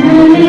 Amen.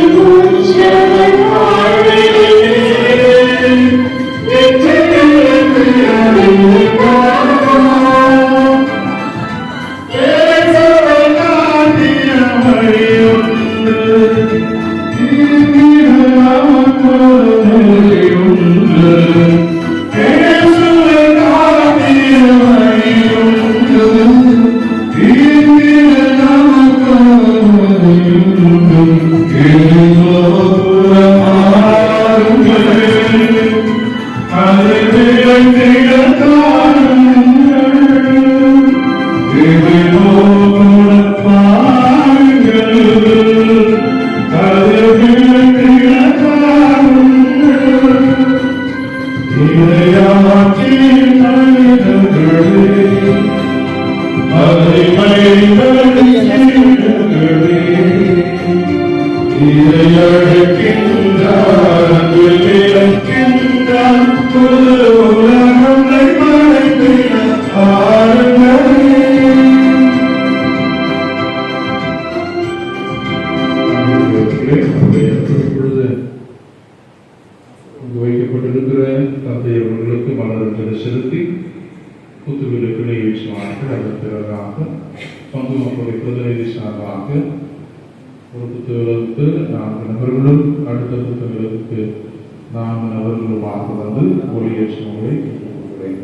தலைவராக பங்கு மக்களுடைய பிரதிநிதி சார்பாக ஒரு புத்தகங்களுக்கு 4 நபர்களும் அடுத்த புத்தகங்களுக்கு 4 நபர்களுமாக வந்து ஒளியேற்ற முறை கேட்டுக்கொள்கிறேன்.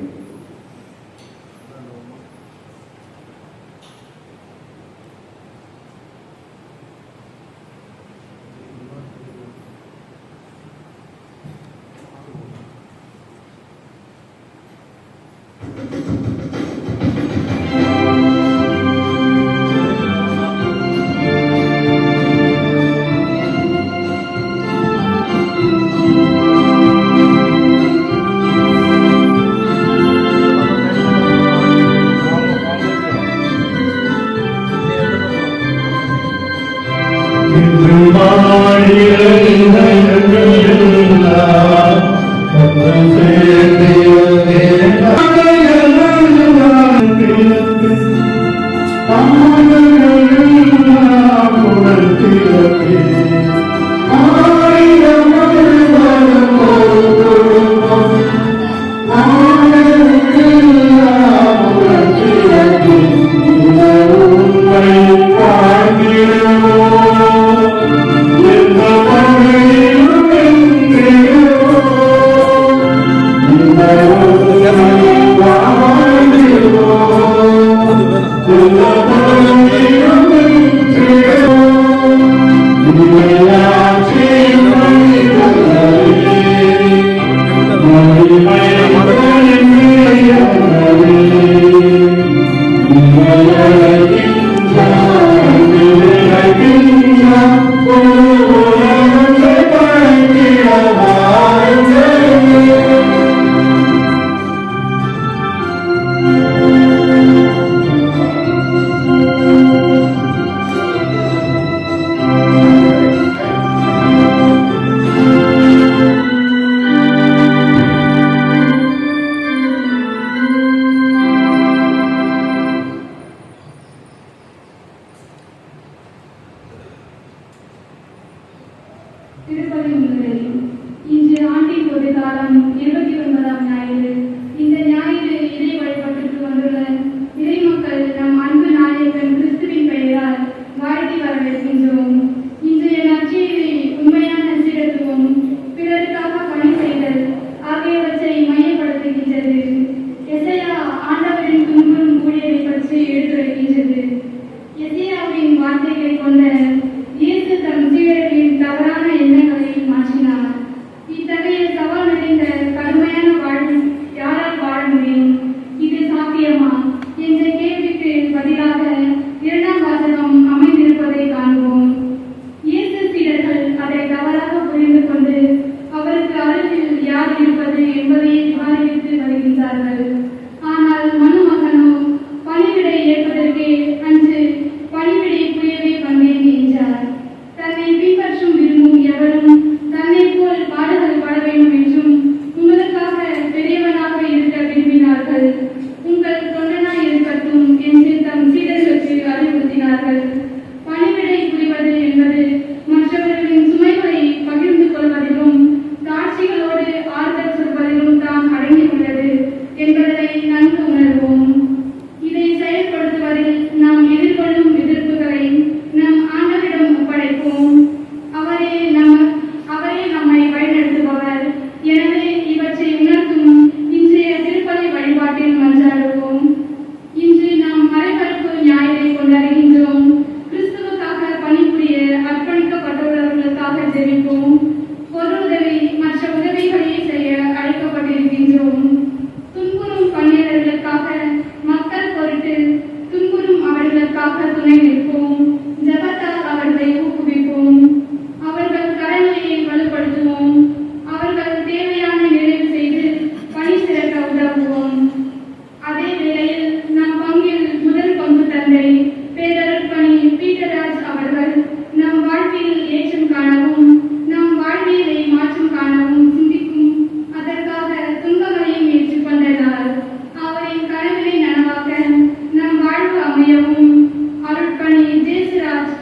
அருட்பணி ஜேசுராஜ்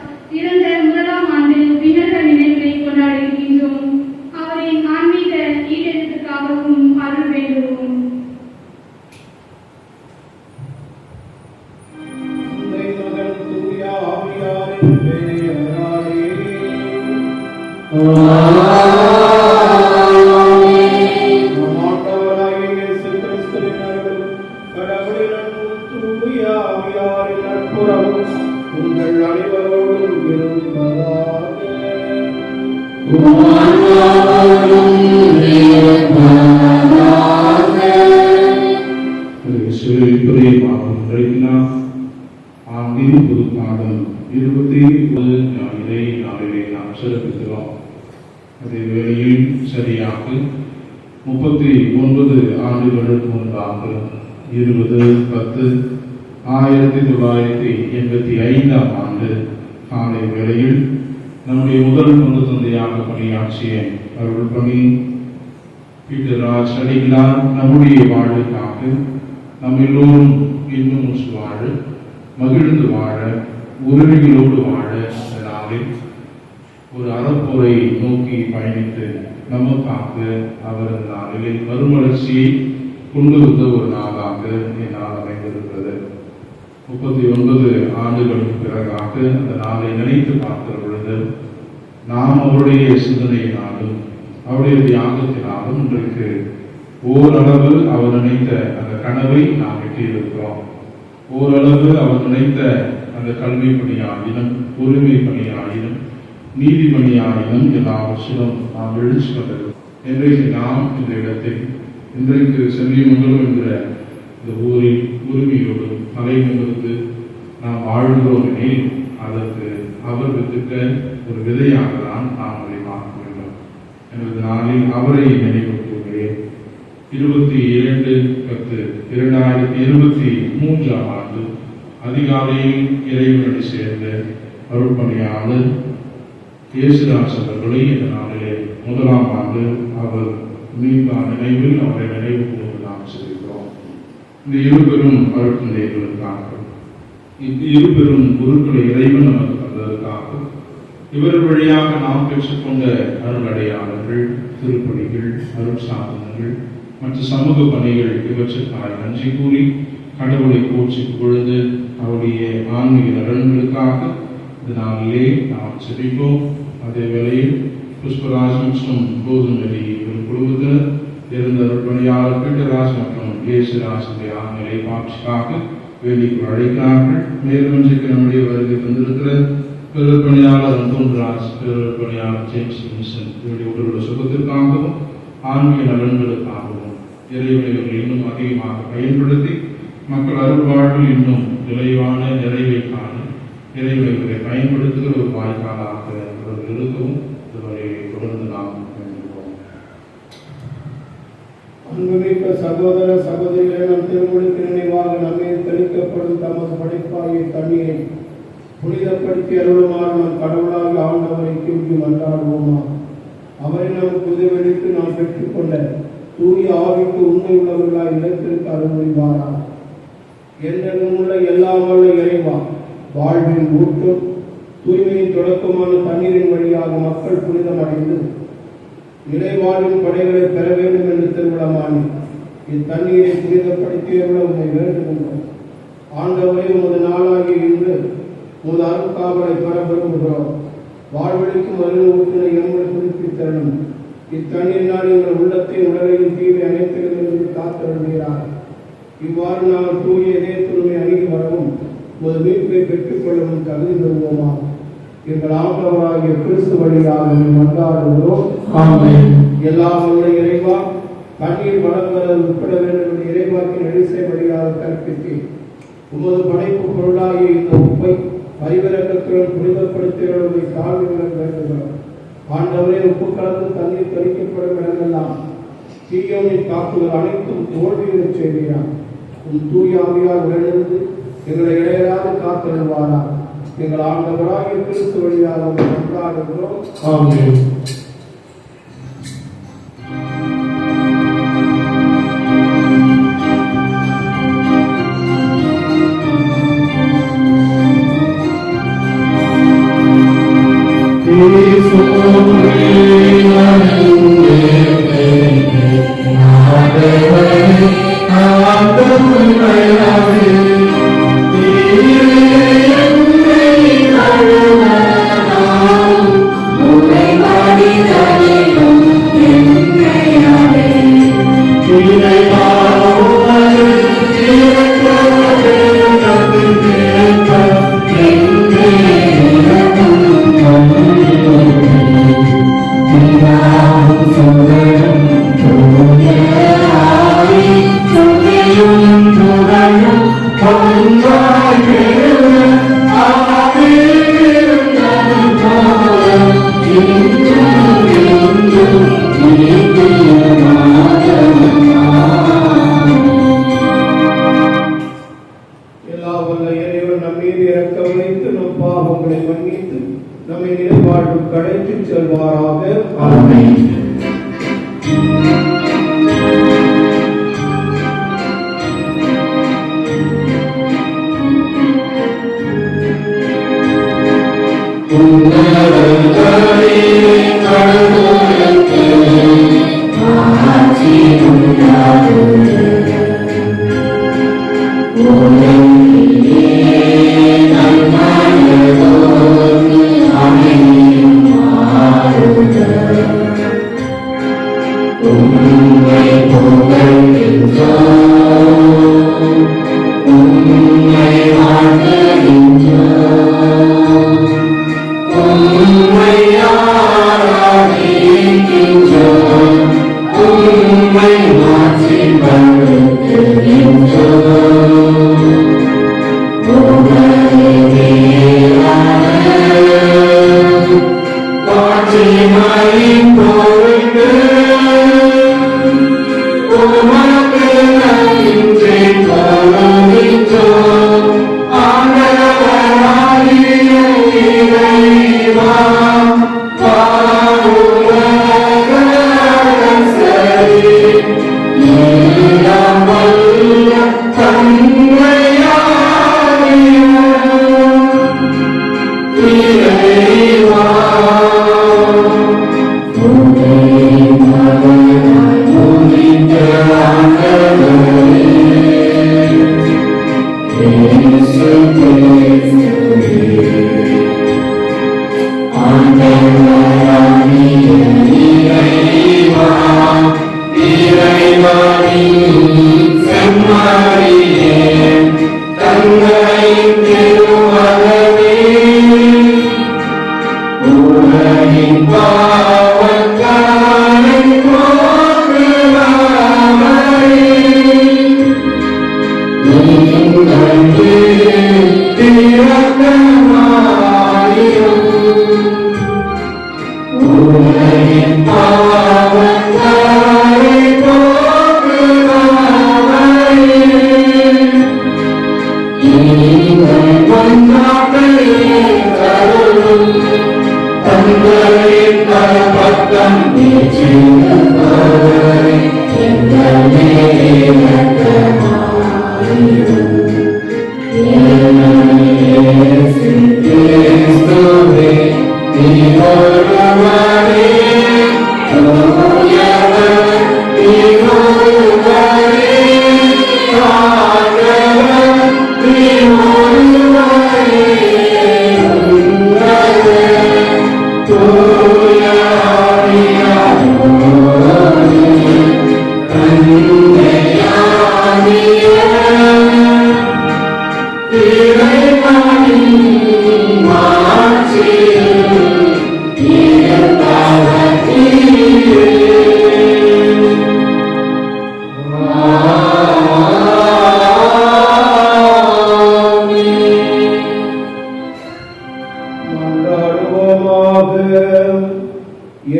உங்கள் அனைவரோடும் இருப்பதாக. ஆண்டின் புது பாடம் 21 ஞாயிறை நாளிலே நாம் சிறப்பிக்கிறோம். அதே வேளையில் சரியாக 39 ஆண்டுகளுக்கு முன்பாக 20/10/1985 ஆண்டு காலை வேளையில் நம்முடைய முதல் பொது தந்தையாக பணியாற்றிய அருள் பணி பீட்டர் ராஜ் அடிகளார் நம்முடைய வாழ்வுக்காக நம் எல்லோரும் இன்னும் வாழ, மகிழ்ந்து வாழ, உறவிகளோடு வாழ அந்த நாளில் ஒரு அறப்போரை நோக்கி பயணித்து நமக்காக அவர் அந்த நாளிலே மறுமலர்ச்சியை கொண்டு வந்த ஒரு நாளாக என்னால் அமைந்திருக்கிறது. 39 ஆண்டுகளுக்கு பிறகாக அந்த நாளை நினைத்து பார்க்கிற பொழுது நாம் அவருடைய சிந்தனையினாலும் அவருடைய தியாகத்தினாலும் இன்றைக்கு ஓரளவு அவர் நினைத்த அந்த கனவை நாம் எட்டியிருக்கிறோம். ஓரளவு அவர் நினைத்த அந்த கல்வி பணியாயினும், உரிமை பணியாயினும், நீதி பணியாயினும் எல்லாவற்றிலும் நாம் எழுச்சி கொண்டிருக்கிறோம். இன்றைக்கு நாம் இந்த இடத்தில் இன்றைக்கு செல்லிமங்கலம் என்கிற இந்த ஊரில் உரிமையோடு தலைமுகத்து நாம் வாழ்கிறோம் எனில் அதற்கு அவர் வித்திட்ட ஒரு விதையாக தான் நாம் அதை பார்க்க வேண்டும். எனது நாளில் அவரை நினைவு கூறுகிறேன். 22/10/2023 ஆண்டு அதிகாலையில் இறைவனடி சேர்ந்த அருள் பணியாளர் இயேசுதாஸ் அவர்களை இந்த நாளிலே முதலாம் ஆண்டு அவர் மீதான நினைவில் அவரை நினைவு கூர்ந்து நாம் செய்கிறோம். இந்த இருபெரும் அருட்தந்தைகளுக்காக, இருபெரும் குருக்களை இறைவன் நமக்கு தந்ததற்காக, இவர் வழியாக நாம் பெற்றுக்கொண்ட அருள் அடையாளர்கள், திருப்பணிகள், அருள் சாதனங்கள் மற்ற சமூக பணிகள் இவற்றுக்காக நன்றி கூறி கடவுளை போற்றி பொழுது அவருடைய ஆன்மீக நலன்களுக்காக இந்த நாளிலே நாம் செபிப்போம். அதே வேளையில் புஷ்பராஜ் மற்றும் கோதுமதி குழுவத்தினர் இருந்த அருட்பணியாளர் பீட்டராஜ் மற்றும் இயேசுராஜுடைய ஆண்களை பாட்சிக்காக வேண்டிக்கு அழைக்கிறார்கள். மேலும் இன்றைக்கு நம்முடைய வருகை தந்திருக்கிற பெருப்பணியாளர் அந்தோன்ராஜ், பெருப்பணியாளர் ஜேம்ஸ் வின்சன் இவருடைய உடலுள்ள சுகத்திற்காகவும் ஆன்மீக நலன்களுக்காகவும் இறைவனைகள் இன்னும் அதிகமாக பயன்படுத்தி மக்கள் அருள் வாழ்வில் இன்னும் நிலைவான நிறைவை காண இறைவனைகளை பயன்படுத்துகிற ஒரு வாய்க்காலாக அவர்கள் இருக்கவும் இதுவரை தொடர்ந்து நாம் வேண்டுகிறோம். அன்புமிக்க சகோதர சகோதரிகளை நம் திருமொழிக்கு நினைவாக நம்மை தெளிக்கப்படும் தமது படைப்பாகிய தண்ணீரை புனிதப்படுத்தி அருளுமாறு நம் கடவுளாக ஆண்டவரை கூறி மன்றாடுவோமா. அவரை நாம் புதுவெளிக்கு நாம் பெற்றுக்கொண்ட தூய ஆவிக்கு உண்மை உள்ளவர்களாய் இடத்திற்கு அருள்வாரா. என்றும் உள்ள எல்லாம் வல்ல இறைவா, வாழ்வின் ஊட்டும் தூய்மையின் தொடக்கமான தண்ணீரின் வழியாக மக்கள் புனிதமடைந்து இறைவாழ்வின் படைகளை பெற வேண்டும் என்று திருவிழமானி இத்தண்ணீரை புனிதப்படுத்தியவள உண்மை வேண்டுகின்றோம். ஆண்டவரை உமது நாளாகிய இன்று உமது அருட்காவலை பெற விரும்புகிறோம். வாழ்வழிக்கும் அருள் ஊற்றினை எங்களை புதுப்பித்தரணும். இத்தண்ணீரினால் எங்கள் உள்ளத்தை உடலையும் தீவை அனைத்திலிருந்து காத்தருள்கிறார். இவ்வாறு நாங்கள் தூய இதயத்துரிமை அணுகி வரவும் ஒரு மீட்பை பெற்றுக் கொள்ளவும் தகுதி பெறுவோமா. எங்கள் ஆண்டவராகிய கிறிஸ்து வழியாக மன்றாடுகிறோம். எல்லாம் உள்ள இறைவா, தண்ணீர் வளர்வத உட்பட வேண்டும் என்று இறைவாக்கின் எழிசை வழியாக கற்பித்து உமது படைப்பு பொருளாகிய இந்த உப்பை பரிவிறக்கத்துடன் புனிதப்படுத்துகிறவர்களை தாழ்வுகள் வேண்டுகிறோம். ஆண்டவரே, உப்பு கலந்து தண்ணீர் தெளிக்கப்படும் இடமெல்லாம் தீயோனின் தாக்குதல் அனைத்தும் தோல்வியை செய்கிறார். உன் தூய ஆவியால் விளைந்து எங்களை இடையராது காத்தருள்வாரா. எங்கள் ஆண்டவராகிய கிறிஸ்து வழியாக கொண்டாடுகிறோம். ஆமென். I இறைவன் நம் மீது இறக்க வைத்து நம் பாவங்களை மன்னித்து நம்மை நிறைவாழ்வு கடைத்து செல்வாராக. ஆமென்.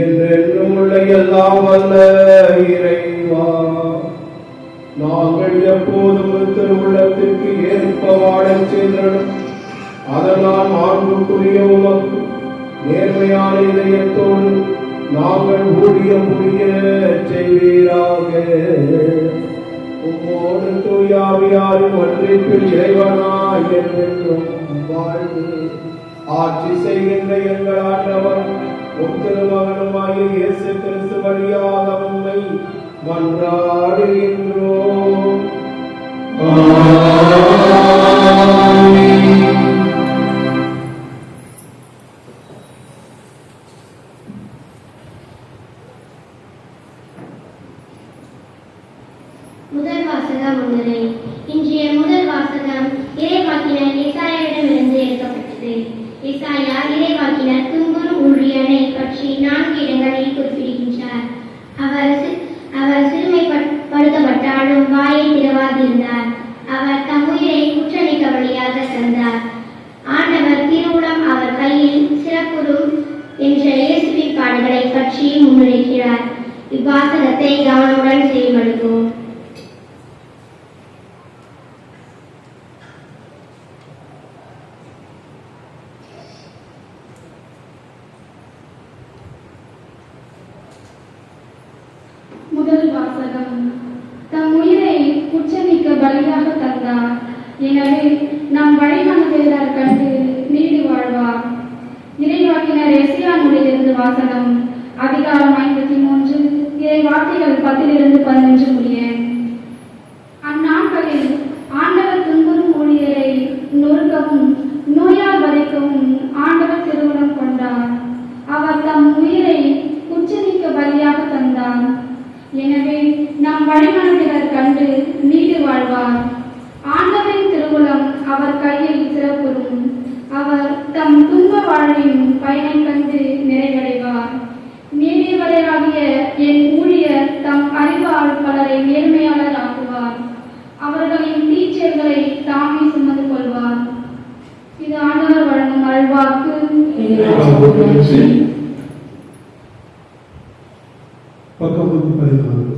என்றென்றும் உள்ள எல்லாம் வல்ல இறைவா, நாங்கள் எப்போதும் திருவுள்ளத்திற்கு ஏற்ப வாழச் சென்றோம். அதனால் மாண்புக்குரிய உமக்கு நேர்மையான இதயத்தோடு நாங்கள் ஊழியம் புரிய செய்வீராக. உம்மோடு தூயாவியாரின் ஒன்றிற்குள் இறைவனாய் என்றென்றும் வாழ்ந்து ஆட்சி செய்கின்ற எங்கள் ஆண்டவர் திருமகனுமாகிய இயேசு கிறிஸ்து வழியாக உம்மை மன்றாடுகின்றோம். முதல் வாசகம் ஒன்றை. இன்றைய முதல் வாசகம் இறைவாக்கினர் ஏசாயாவிடமிருந்து எடுக்கப்பட்டது. ஏசாயா இறைவாக்கினர் துன்புறும் ஊழியனை பற்றி 4 இடங்களில் குறிப்பிடுகின்றார். அவர் சிறுமைப்படுத்தப்பட்டாலும் வாயை திறவாதிருந்தார். அவர் தம் உயிரை குற்றநீக்க வழியாக தந்தார். ஆண்டவர் திருவுளம் அவர் கையில் சிறப்புறும் என்ற இயேசுவின் பாடுகளை பற்றி முன்னுரைக்கிறார். இவ்வாசகத்தை கவனமுடன் செயல்படுத்துவோம். வாசகம். தம் உயிரை குற்றமிக்க பலியாக தந்தார். எனவே நம் வழிகாட்டுதலார் கண்டு நீடு வாழ்வார். இறைவாக்கினர் எசையா நூலிலிருந்து வாசகம். அதிகாரம் 53 இறை வார்த்தைகள் 10-11 முடிய. அந்நாட்களில் ஆண்டவர் துன்புறும் ஊழியரை நொறுக்கவும் நோயால் வதைக்கவும் ஆண்டவர் திருவுளம் கொண்டார். அவர் தம் உயிரை குற்றமிக்க பலியாக தந்தார். எனவே நம் வழிமனதினர் கண்டு நீடு வாழ்வார். ஆண்டவரின் திருவுளம் அவர் கையில் சிறப்புறும். அவர் தம் துன்ப வாழ்வின் பயனை கண்டு நிறைவடைவார். நீதிபதியாகிய என் ஊழியர் தம் அறிவால் பலரை நேர்மையாளர் ஆக்குவார். அவர்களின் தீச்செயல்களை தாமே சுமந்து கொள்வார். இது ஆண்டவர் வழங்கும் அருள்வாக்கு. பக்கம் 14.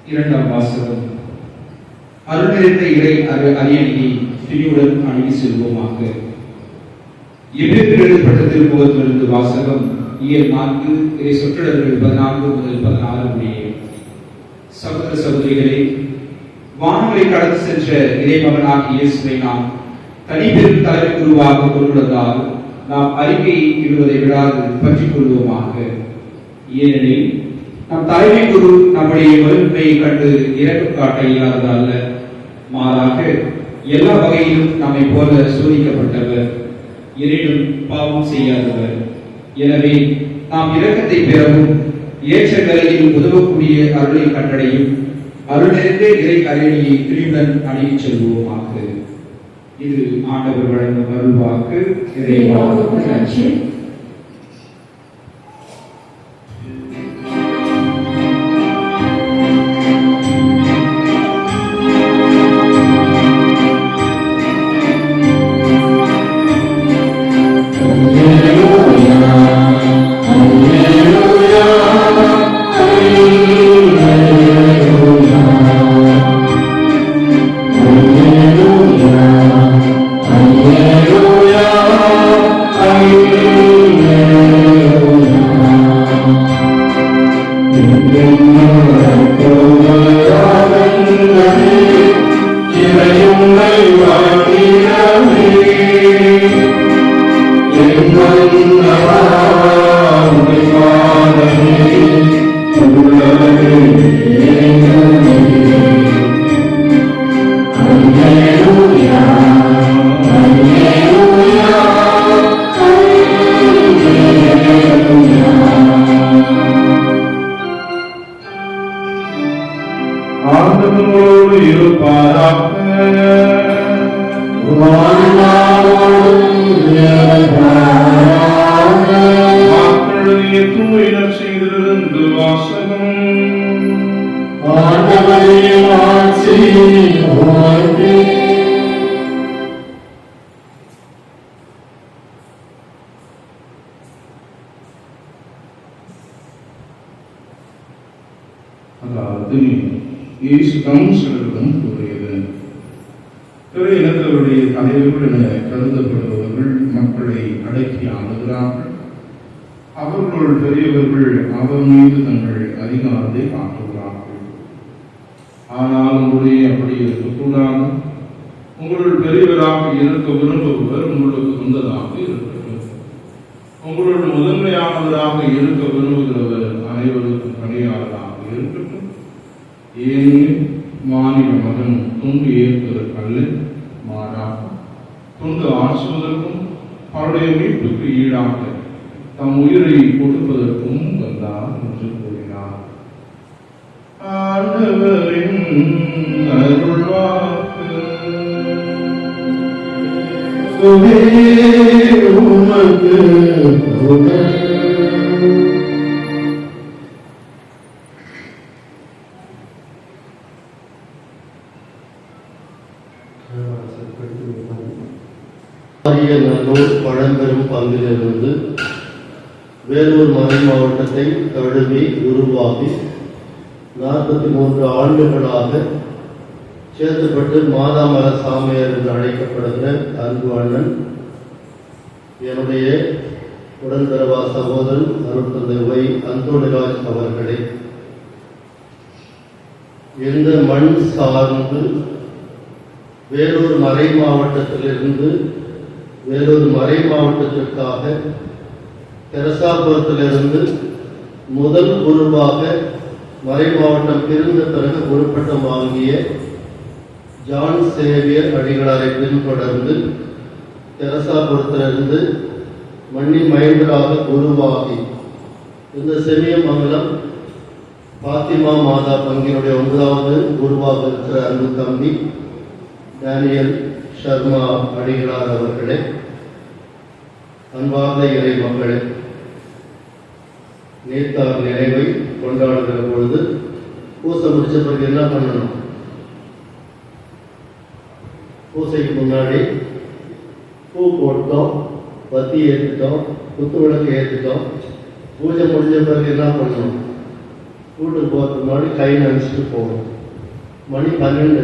இரண்டாம் வாசகம். அருள் நிறைந்த இறை அரியணையை திரியுடன் அணுகி செல்வோமாக. எபிரேயருக்கு எழுதப்பட்ட திருமுகத்திலிருந்து வாசகம். இயல் 4 இறை சொற்றொடர்கள் 14 முதல் 16 முடிய. சகோதர சகோதரிகளே, வானங்களை கடந்து சென்ற இறைமகனாகிய இயேசுவை நாம் தனிப்பெரும் தலைமை குருவாக கொண்டுள்ளதால் நாம் அறிக்கையை இடுவதை விடாது பற்றிக் கொள்வோமாக. ஏனெனில் நம் தலைமை குரு நம்முடைய வலிமையை கண்டு இரக்கம் காட்ட இயலாததல்ல, மாறாக எல்லா வகையிலும் நம்மை போல சோதிக்கப்பட்டவர், எனினும் பாவம் செய்யாதவர். எனவே நாம் இரக்கத்தை பெறவும் ஏற்ற வேளையில் உதவக்கூடிய அருளை கட்டளையும் அருள் நிறைந்த இறை அரியணையை துணிவுடன் அணுகிச் செல்வோமாக. இது ஆண்டவர் வழங்கும் அருள்வாக்கு. இறைவாக்கு. ஆண்டவரோடு இருப்பாராக. மக்களுடைய தூய நற்செய்தியிலிருந்து வாசகம். அதாவது இயேசு கவுன்சிலரிடம் கூறியது, பிற இனத்தவருடைய தலைவர்கள் என கருதப்படுபவர்கள் மக்களை அடக்கி ஆளுகிறார்கள். அவர்களுள் பெரியவர்கள் அவர் மீது தங்கள் அதிகாரத்தை காட்டுகிறார்கள். ஆனால் உங்களுடைய அப்படி இருக்கக்கூடாது. உங்களுள் பெரியவராக இருக்க விரும்புபவர் உங்களுக்கு சொந்ததாக இருக்கட்டும். உங்களுள் முதன்மையானவராக இருக்க விரும்புகிறவர் அனைவருக்கும் பணியாளராக இருக்கட்டும். ஏனெனில் மாநில மகன் துண்டு ஏற்பதற்கல்ல, மாறாக துண்டு ஆற்றுவதற்கும் அவருடைய மீட்புக்கு ஈடாக தம் உயிரை கொடுப்பதற்கும் வந்தார் என்று கூறினார். ஆண்டவரின் அருள்வாக்கு. நல்லூர் பழம்பெரும் பங்கிலிருந்து வேலூர் மறை மாவட்டத்தை தழுவி உருவாகி 43 ஆண்டுகளாக சேர்த்துப்பட்டு மாதாமர சாமியார் என்று அழைக்கப்படுகிற அன்பு அண்ணன் என்னுடைய உடன்பிறவா சகோதரன் அருட்தந்தை ஒய் அந்தோணிராஜ் அவர்களை எந்த மண் சார்ந்து வேலூர் மறை மாவட்டத்திலிருந்து வேலூர் மறை மாவட்டத்திற்காக தெரசாபுரத்திலிருந்து முதல் குருவாக மறை மாவட்டம் பிரிந்த பிறகு பொறுப்பட்டம் வாங்கிய ஜான் சேவியர் அடிகளாரை பின்தொடர்ந்து தெரசாபுரத்திலிருந்து மன்னி மைந்தராக குருவாகி இந்த செமியமங்கலம் பாத்திமா மாதா பங்கினுடைய 9வது குருவாக இருக்கிற அன்பு தம்பி டேனியல் சர்மா அடிகளார் அவர்களே, அன்பார்ந்த இறை மக்களே, நேத்தார் நினைவை கொண்டாடுகிற பொழுது பூசை முடிச்ச பிறகு என்ன பண்ணணும்? பூசைக்கு முன்னாடி பூ போட்டோம், பத்தி ஏற்றுட்டோம், குத்து விளக்கு ஏற்றுட்டோம். பூஜை முடிஞ்ச பிறகு என்ன பண்ணணும்? வீட்டுக்கு போகிறதுக்கு முன்னாடி கை நினச்சிட்டு போகணும். மணி 12.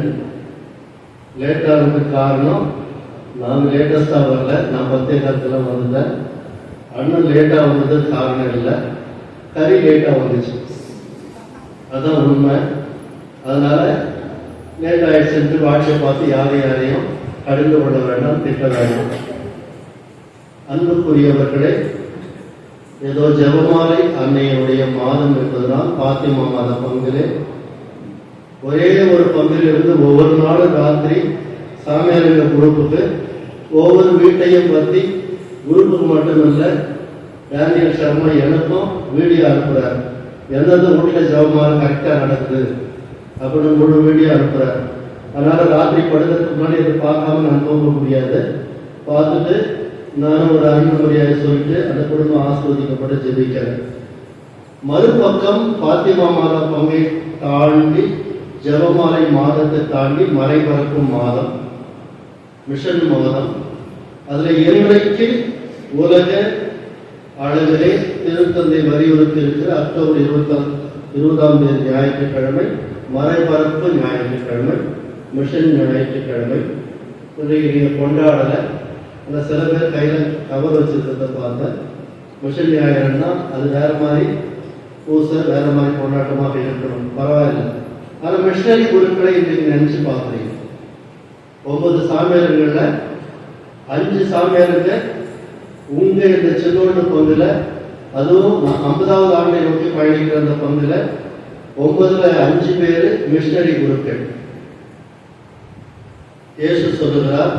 லேட்டாக இருந்ததுக்கு காரணம், நாங்கள் லேட்டஸ்டாக வரல, நான் 10:10 வந்தேன். அண்ணன் லேட்டாக வந்ததுக்கு காரணம் இல்லை, கறி லேட்டாக வந்துச்சு, அதுதான் உண்மை. அதனால் லேட் ஆகிடுச்சுட்டு வாட்சை பார்த்து யாரையும் கடிந்து கொள்ள வேண்டாம், திட்ட வேண்டாம். அன்புக்குரியவர்களே, ஏதோ ஜெபமாலை அன்னையுடைய மாதம் என்பதனால் பாத்திமா மாத பங்கிலே ஒரே ஒரு பங்கிலிருந்து ஒவ்வொரு நாளும் ராத்திரி சாமியாருங்க குரூப்புக்கு ஒவ்வொரு வீட்டையும் பற்றி குரூப்புக்கு மட்டுமில்லை, டேனியல் சர்மா எனக்கும் வீடியோ அனுப்புகிறார். எந்தெந்த வீட்டில் ஜெபமாலை கரெக்டாக நடக்குது அப்படின்னு முழு வீடியோ அனுப்புகிறார். அதனால் ராத்திரி படுக்கிறதுக்கு முன்னாடி இதை பார்க்காம நான் போக முடியாது. பார்த்துட்டு நானும் ஒரு அறிமுறையாக சொல்லிட்டு அந்த குடும்பம் ஆஸ்வதிக்கப்பட்டு ஜெபிக்கிறேன். மறுபக்கம் பாத்திமா மாதா பங்கை தாண்டி ஜெபமாலை மாதத்தை தாண்டி மறைபரப்பும் மாதம், மிஷன் மாதம். அதில் இன்றைக்கு உலக அளவிலே திருத்தந்தை வலியுறுத்தி இருக்கிற அக்டோபர் 20ஆம் தேதி ஞாயிற்றுக்கிழமை மறைபரப்பு ஞாயிற்றுக்கிழமை, மிஷன் ஞாயிற்றுக்கிழமை. நீங்கள் கொண்டாடலை. அந்த சில பேர் கையில் கவர் வச்சுருக்கிறத பார்த்தேன். மிஷன் ஞாயிறுன்னா அது வேறு மாதிரி பூசை, வேறு மாதிரி கொண்டாட்டமாக இருக்கணும், பரவாயில்லை. ஆனால் மிஷனரி குருக்களை இன்றைக்கு நினச்சி பார்க்குறீங்க. 9 சாமியார்களில் 5 சாமியாருங்க உங்கள் இந்த சின்னோண்டு பங்குல, அதுவும் 50வது ஆண்டை நோக்கி பயணிக்கிற அந்த பங்குல 9ல் 5 பேர் மிஷனரி குருக்கள். இயேசு சொல்லுகிறார்,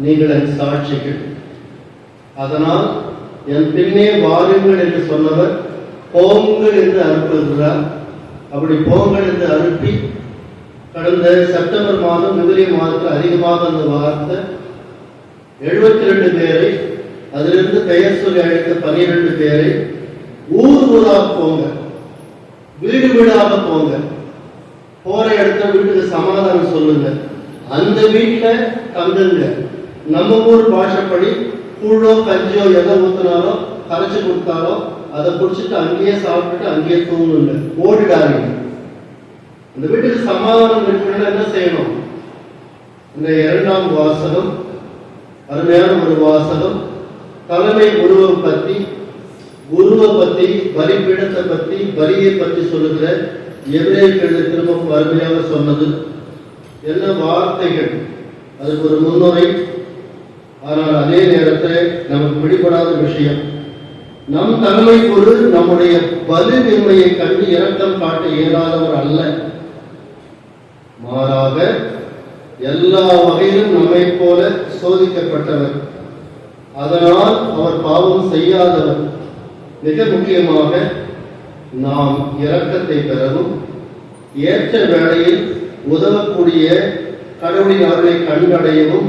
நீங்கள் என் சாட்சிகள், அதனால் என் பின்னே வாருங்கள் என்று சொன்னவர் போங்கள் என்று அனுப்புகிறார். அப்படி போங்கள் என்று அனுப்பி கடந்த செப்டம்பர் மாதம் விவிலிய மாதத்தில் அதிகமாக அந்த வார்த்தை 72 பேரை, அதிலிருந்து பெயர் சொல்லி அழைத்த 12 பேரை ஊர் ஊராக போங்க, வீடு வீடாக போங்க, போற இடத்துல வீட்டுக்கு சமாதானம் சொல்லுங்க, அந்த வீட்டில் தங்குங்க. நம்ம ஊர் பாஷைப்படி கூழோ கஞ்சியோ எதை ஊற்றினாலோ கரைச்சி கொடுத்தாலோ அதை குடிச்சிட்டு அங்கேயே சாப்பிட்டுட்டு அங்கேயே தூங்குங்க, ஓடிடாதீங்க. இந்த வீட்டுக்கு சமாதானம் இருக்கணும்னா என்ன செய்யணும்? இந்த 2ஆம் வாசகம் அருமையான ஒரு வாசகம். தலைமை குருவை பற்றி, பலிபீடத்தை பற்றி, பலியை பற்றி சொல்லுகிற எபிரேயருக்கு திரும்ப அருமையாக சொன்னது. என்ன வார்த்தைகள்! அதுக்கு ஒரு முன்னுரை. ஆனால் அதே நேரத்தில் நமக்கு பிடிபடாத விஷயம், நம் தலைமை குரு நம்முடைய பலிவின்மையை கண்டு இரக்கம் காட்ட இயலாதவர் அல்ல, மாறாக எல்லா வகையிலும் நம்மை போல சோதிக்கப்பட்டவர். அதனால் அவர் பாவம் செய்யாதவர். மிக முக்கியமாக நாம் இரக்கத்தை பெறவும் ஏற்ற வேளையில் உதவக்கூடிய கடவுளின் அருளை கண்டடையவும்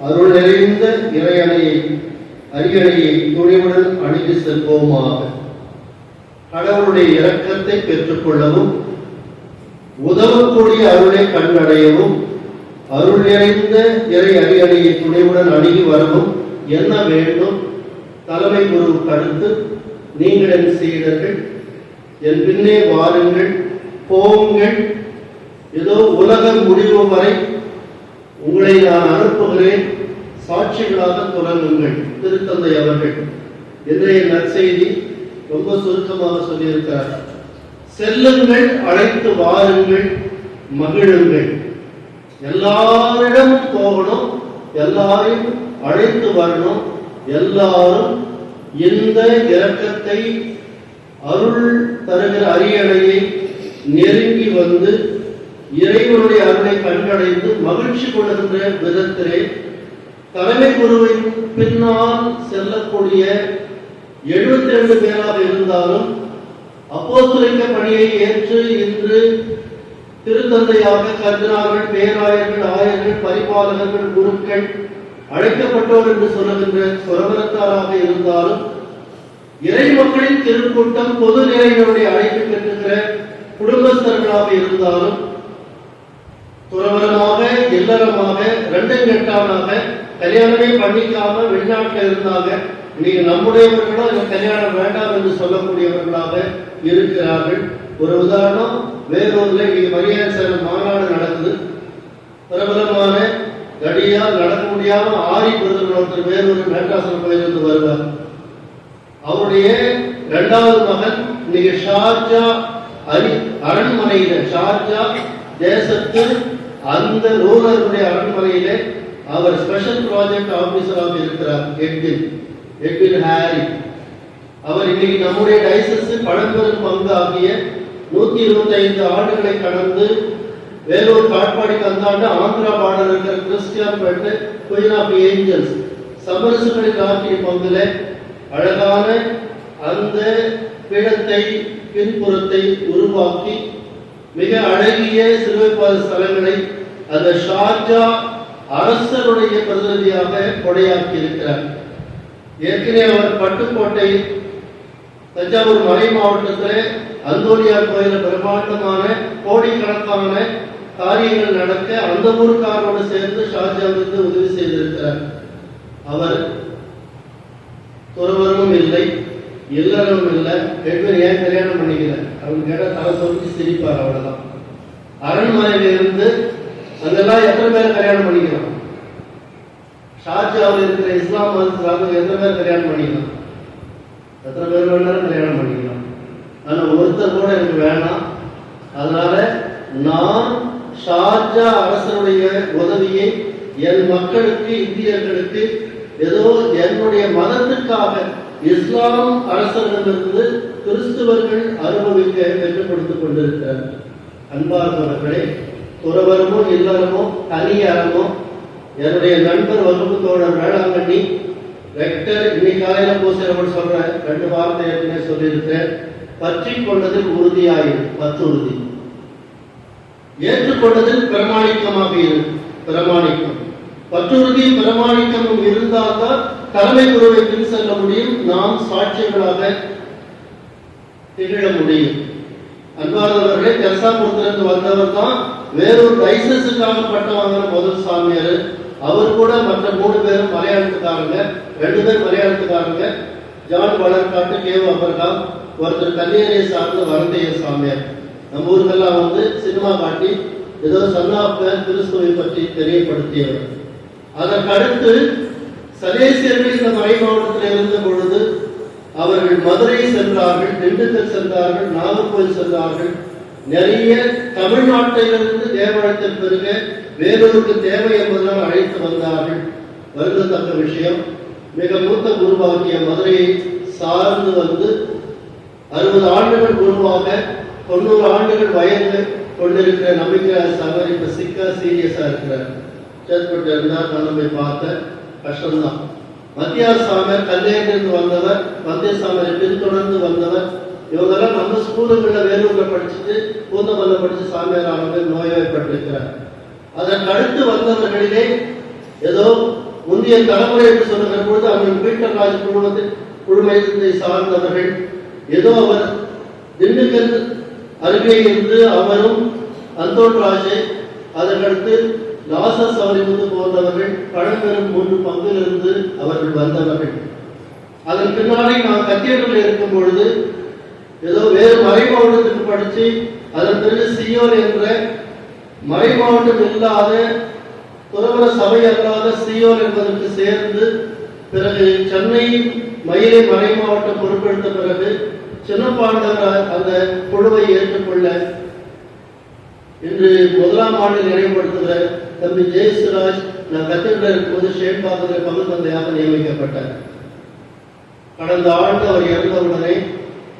அருள் நிறைந்த அரியணையை துணிவுடன் அணிந்து செல்வோமாக. கடவுளுடைய இரக்கத்தை பெற்றுக்கொள்ளவும் உதவக்கூடிய அருளை கண்டடையவும் அருள் நிறைந்த அரியணையை துணிவுடன் அணுகி வரவும் என்ன வேண்டும்? தலைமை குருவுக்கு அடுத்து, நீங்கள் என் சீடர்கள், என் பின்னே வாருங்கள், போங்கள், ஏதோ உலகம் முடிவு வரை உங்களை நான் அனுப்புகிறேன், சாட்சிகளாக தொடங்குங்கள். திருத்தந்தை அவர்கள் இன்றைய நற்செய்தி ரொம்ப சுருக்கமாக சொல்லியிருக்கிறார். செல்லுங்கள், அழைத்து வாருங்கள், மகிழுங்கள். எல்லாரிடமும் போகணும், எல்லாரையும் அழைத்து வரணும். எல்லாரும் இந்த இரக்கத்தை, அருள் தருகிற அரியணையை நெருங்கி வந்து இறைவனுடைய அருளை கண்டடைந்து மகிழ்ச்சி கொள்கின்ற விதத்திலே தலைமை குருவின் பின்னால் செல்லக்கூடிய 72 பேராக இருந்தாலும் அப்போஸ்தலிக்க பணியை ஏற்று இன்று திருத்தந்தையாக கர்தினார்கள், பேராயர்கள், ஆயர்கள், பரிபாலகர்கள், குருக்கள், அழைக்கப்பட்டோர் என்று சொல்லுகின்ற சுரவரத்தாராக இருந்தாலும், இறை மக்களின் திருக்கூட்டம் பொது நிறைகளுடைய அழைப்பு பெற்றுகிற குடும்பஸ்தர்களாக இருந்தாலும், துறவரமாக, இல்லறமாக, ரெண்டும் கெட்டானாக, கல்யாணமே பண்ணிக்காம வெளிநாட்டில் இருந்தாங்க, இன்னைக்கு நம்முடையவர்களும் இந்த கல்யாணம் வேண்டாம் என்று சொல்லக்கூடியவர்களாக இருக்கிறார்கள். ஒரு உதாரணம், வேலூர்ல இன்னைக்கு மரியாதை சேலம் மாநாடு நடக்குது. பிரபலமான கடியா நடக்க முடியாம ஆரி பிரதமர் ஒருத்தர் வேலூர் மேட்டாசனம் கோயிலிருந்து வருவார். அவருடைய 2வது மகன் இன்னைக்கு ஷார்ஜா அரண்மனையில, ஷார்ஜா தேசத்து அந்த ரூலருடைய அரண்மனையில அவர் ஸ்பெஷல் ப்ராஜெக்ட் ஆபீசராக இருக்கிறார். Edwin Harry. அவர் இன்னைக்கு நம்முடைய டைசஸ் பழம்பெரும் பங்கு ஆகிய 125 ஆண்டுகளை கடந்து வேலூர் காட்பாடிக்கு அந்தாண்டு ஆந்திரா பார்டர் இருக்கிற கிறிஸ்டியன் பெட்டு குயின் ஆஃப் ஏஞ்சல்ஸ் சமரசுகளில் ஆற்றிய பங்குல அழகான அந்த பீடத்தை பின்புறத்தை உருவாக்கி மிக அழகிய சிலுவைப்பாத ஸ்தலங்களை அந்த ஷார்ஜா அரசருடைய பிரதிநிதியாக கொடையாக்கி இருக்கிறார். ஏற்கனவே அவர் பட்டுக்கோட்டை தஞ்சாவூர் மறை மாவட்டத்தில் அந்தோனியார் கோயில பிரம்மாண்டமான கோடிக்கணக்கான காரியங்கள் நடக்க அந்த ஊருக்காரோடு சேர்ந்து ஷார்ஜாவிற்கு உதவி செய்திருக்கிறார். அவர் துறவரும் இல்லை, இல்லறவும் இல்லை. எட்வின் ஏன் கல்யாணம் பண்ணிக்கல? அவர் கேட்ட தலை சொல்லி சிரிப்பார், அவ்வளவுதான். அரண்மனையில இருந்து அங்கெல்லாம் எத்தனை பேர் கல்யாணம் பண்ணிக்கலாம்? ஷார்ஜாவில் இருக்கிற இஸ்லாம் மதத்துக்காக எத்தனை பேர் கல்யாணம் பண்ணிக்கலாம்? எத்தனை பேர் வேணாலும் கல்யாணம் பண்ணிக்கலாம். ஆனா ஒருத்தர் கூட எனக்கு வேணாம். அதனால நான் ஷார்ஜா அரசனுடைய உதவியை என் மக்களுக்கு, இந்தியர்களுக்கு ஏதோ என்னுடைய மதத்துக்காக இஸ்லாம் அரசர்களிலிருந்து கிறிஸ்துவர்கள் அனுபவிக்க பெற்றுக்கொடுத்துக் கொண்டிருக்கிறார். அன்பார்ந்தவர்களே, துறவரமோ இல்லறமோ தனியறமோ, என்னுடைய நண்பர் வகுப்பு தோழர் வேளாங்கண்ணி ரெக்டர் இன்னைக்கு காலையில போசிறப்பட்டு சொல்றேன், 2 வார்த்தை ஏற்கனவே சொல்லியிருக்கிறேன். பற்றி கொண்டதில் உறுதியாயிரு, பற்றுறுதி. ஏற்றுக்கொண்டதில் பிரமாணிக்கமாக இரு, பிரமாணிக்கம். பற்றுறுதி பிரமாணிக்கமும் இருந்தால்தான் தலைமை குருவை பின் செல்ல முடியும், நாம் சாட்சியங்களாக திகழ முடியும். அன்பார்ந்தவர்களே, தெரசாபுரத்திலிருந்து வந்தவர் தான் வேறொரு டைசஸுக்காக பட்டம் வாங்கின முதல் சாமியார். அவர் கூட மற்ற 3 பேரும் மலையாளத்துக்காரங்க, 2 பேர் மலையாளத்துக்காரங்க. ஜான் வளர்காட்டு, கேவ் அபர்காம், ஒருத்தர் கன்னியாரியை சார்ந்த வரந்தைய சாமியார். நம்ம ஊருக்கெல்லாம் வந்து சினிமா காட்டி ஏதோ சன்னாப்ப கிறிஸ்துவை பற்றி தெரியப்படுத்தியவர். அதற்கடுத்து சலேசியர்கள் இந்த மறை மாவட்டத்தில் இருந்த பொழுது அவர்கள் மதுரை சென்றார்கள், திண்டுக்கல் சென்றார்கள், நாகர்கோவில் சென்றார்கள். நிறைய தமிழ்நாட்டிலிருந்து தேவழத்தில் பெருக வேலூருக்கு தேவை என்பதனால் அழைத்து வந்தார்கள். வருந்தத்தக்க விஷயம், மிக மூத்த குருவாகிய மதுரையை சார்ந்து வந்து 60 ஆண்டுகள் குருவாக 90 ஆண்டுகள் வயது கொண்டிருக்கிற நம்பிக்கை சகர் இப்ப சிக்கா சீரியஸா இருக்கிறார். சேர்ப்பட்டு இருந்தார், நான் போய் பார்த்த கஷ்டம்தான். மத்தியார் சாமியார் கல்லையிலிருந்து வந்தவர், மத்திய சாமியாரை பின்தொடர்ந்து வந்தவர். இவங்கெல்லாம் நம்ம ஸ்கூலுங்களில் வேலூர்ல படிச்சுட்டு பூந்தமல்ல படிச்சு சாமியார் ஆனவர் நோய்வாய்ப்பட்டிருக்கிறார். அதற்கு அடுத்து வந்தவர்களிலே ஏதோ முந்தைய தலைமுறை என்று சொல்லுகிற பொழுது அவர்கள் பீட்டர்ராஜ் குழுமத்தை சார்ந்தவர்கள். ஏதோ அவர் திண்டுக்கல் அருகே இருந்து அவரும் அந்தோன்ராஜை, அதற்கடுத்து லாசஸ் அவரிலிருந்து போன்றவர்கள் பழம்பெரும் 3 பங்கிலிருந்து அவர்கள் வந்தவர்கள். அதன் பின்னாடி நான் கத்தீட்ரலில் இருக்கும் பொழுது ஏதோ வேறு மறை மாவட்டத்துக்கு படிச்சு அதன் பிறகு சியோன் என்ற மறை மாவட்டம் இல்லாத துறவர சபை அல்லாத சியோன் என்பதற்கு சேர்ந்து பிறகு சென்னை மயிலை மறை மாவட்டம் பொறுப்பெடுத்த பிறகு சின்னப்பாண்டவர் அந்த குழுவை ஏற்றுக்கொள்ள இன்று 1ஆம் ஆண்டில் நினைவுபடுத்துகிற தம்பி ஜெயசுராஜ் நான் கத்தீட்ரலில் இருக்கும்போது ஷேன்பாகத்தில் பங்கு தந்தையாக நியமிக்கப்பட்டார். கடந்த ஆண்டு அவர் இறந்தவுடனே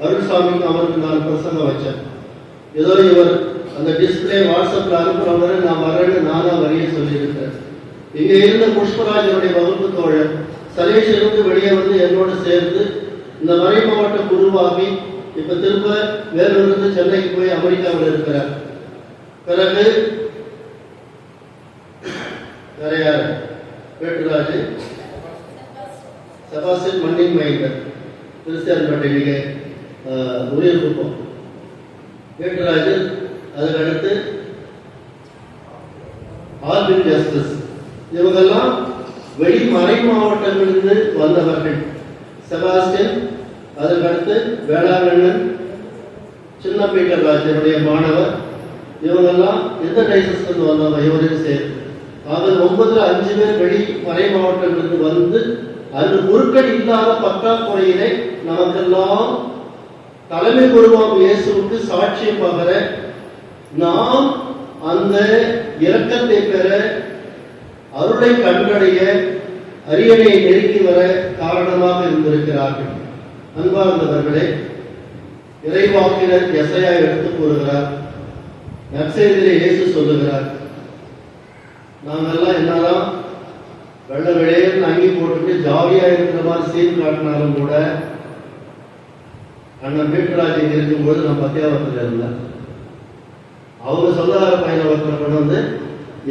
அருள்சாமிக்கு அவருக்கு நான் பிரசங்கம் வச்சேன். ஏதோ இவர் அந்த டிஸ்பிளே வாட்ஸ்அப்ல அனுப்புறவரை நான் வரேன்னு நானா வரைய சொல்லியிருக்கேன். இங்க இருந்த புஷ்பராஜனுடைய வகுப்பு தோழர் சலேஷிலிருந்து வெளியே வந்து என்னோடு சேர்ந்து இந்த மறை மாவட்டம் உருவாகி இப்ப திரும்ப வேலூர்ந்து சென்னைக்கு போய் அமெரிக்காவில் இருக்கிறார். பிறகு வேற யாரு? பேட்டுராஜ், செபாஸ்டியன் மண்ணின் மைந்தர், கிறிஸ்டியான்பேட்டையிலே உரியர் குப்பம், பேட்டுராஜ். அதுக்கடுத்து ஆல்பின் ஜஸ்டிஸ். இவங்கெல்லாம் வெளி மறை மாவட்டங்களிலிருந்து வந்தவர்கள். செபாஸ்டியன், அதற்கடுத்து வேளாங்கண்ணன், சின்ன பீட்டர் ராஜனுடைய மாணவர், இவங்கெல்லாம் எந்த டைசஸ்லேருந்து வந்தாங்க இவரையும் சேர்த்து. அதில் 9ல் 5 பேர் வெளி மறை மாவட்டங்களுக்கு வந்து அந்த குருக்கள் இல்லாத பற்றாக்குறையினை நமக்கெல்லாம் தலைமை குருவாம் இயேசுவுக்கு சாட்சியம் பகர நாம் அந்த இரக்கத்தை பெற அருளை கண்டடைய அரியணை நெருங்கி வர காரணமாக இருந்திருக்கிறார்கள். அன்பார்ந்தவர்களே, இறைவாக்கினர் எசையா எடுத்து கூறுகிறார், நற்செய்தியிலே இயேசு சொல்லுகிறார், நாங்கெல்லாம் என்னதான் வெள்ள விளையன்னு அங்கி போட்டுட்டு ஜாலியா இருக்கிற மாதிரி சீன் காட்டினாலும் கூட அண்ணன் பீட்டராஜ் இங்க இருக்கும்போது நான் பத்தியாவத்தில் இருந்தேன். அவங்க சொந்தக்கார பையனை ஒருத்தரை கொண்டு வந்து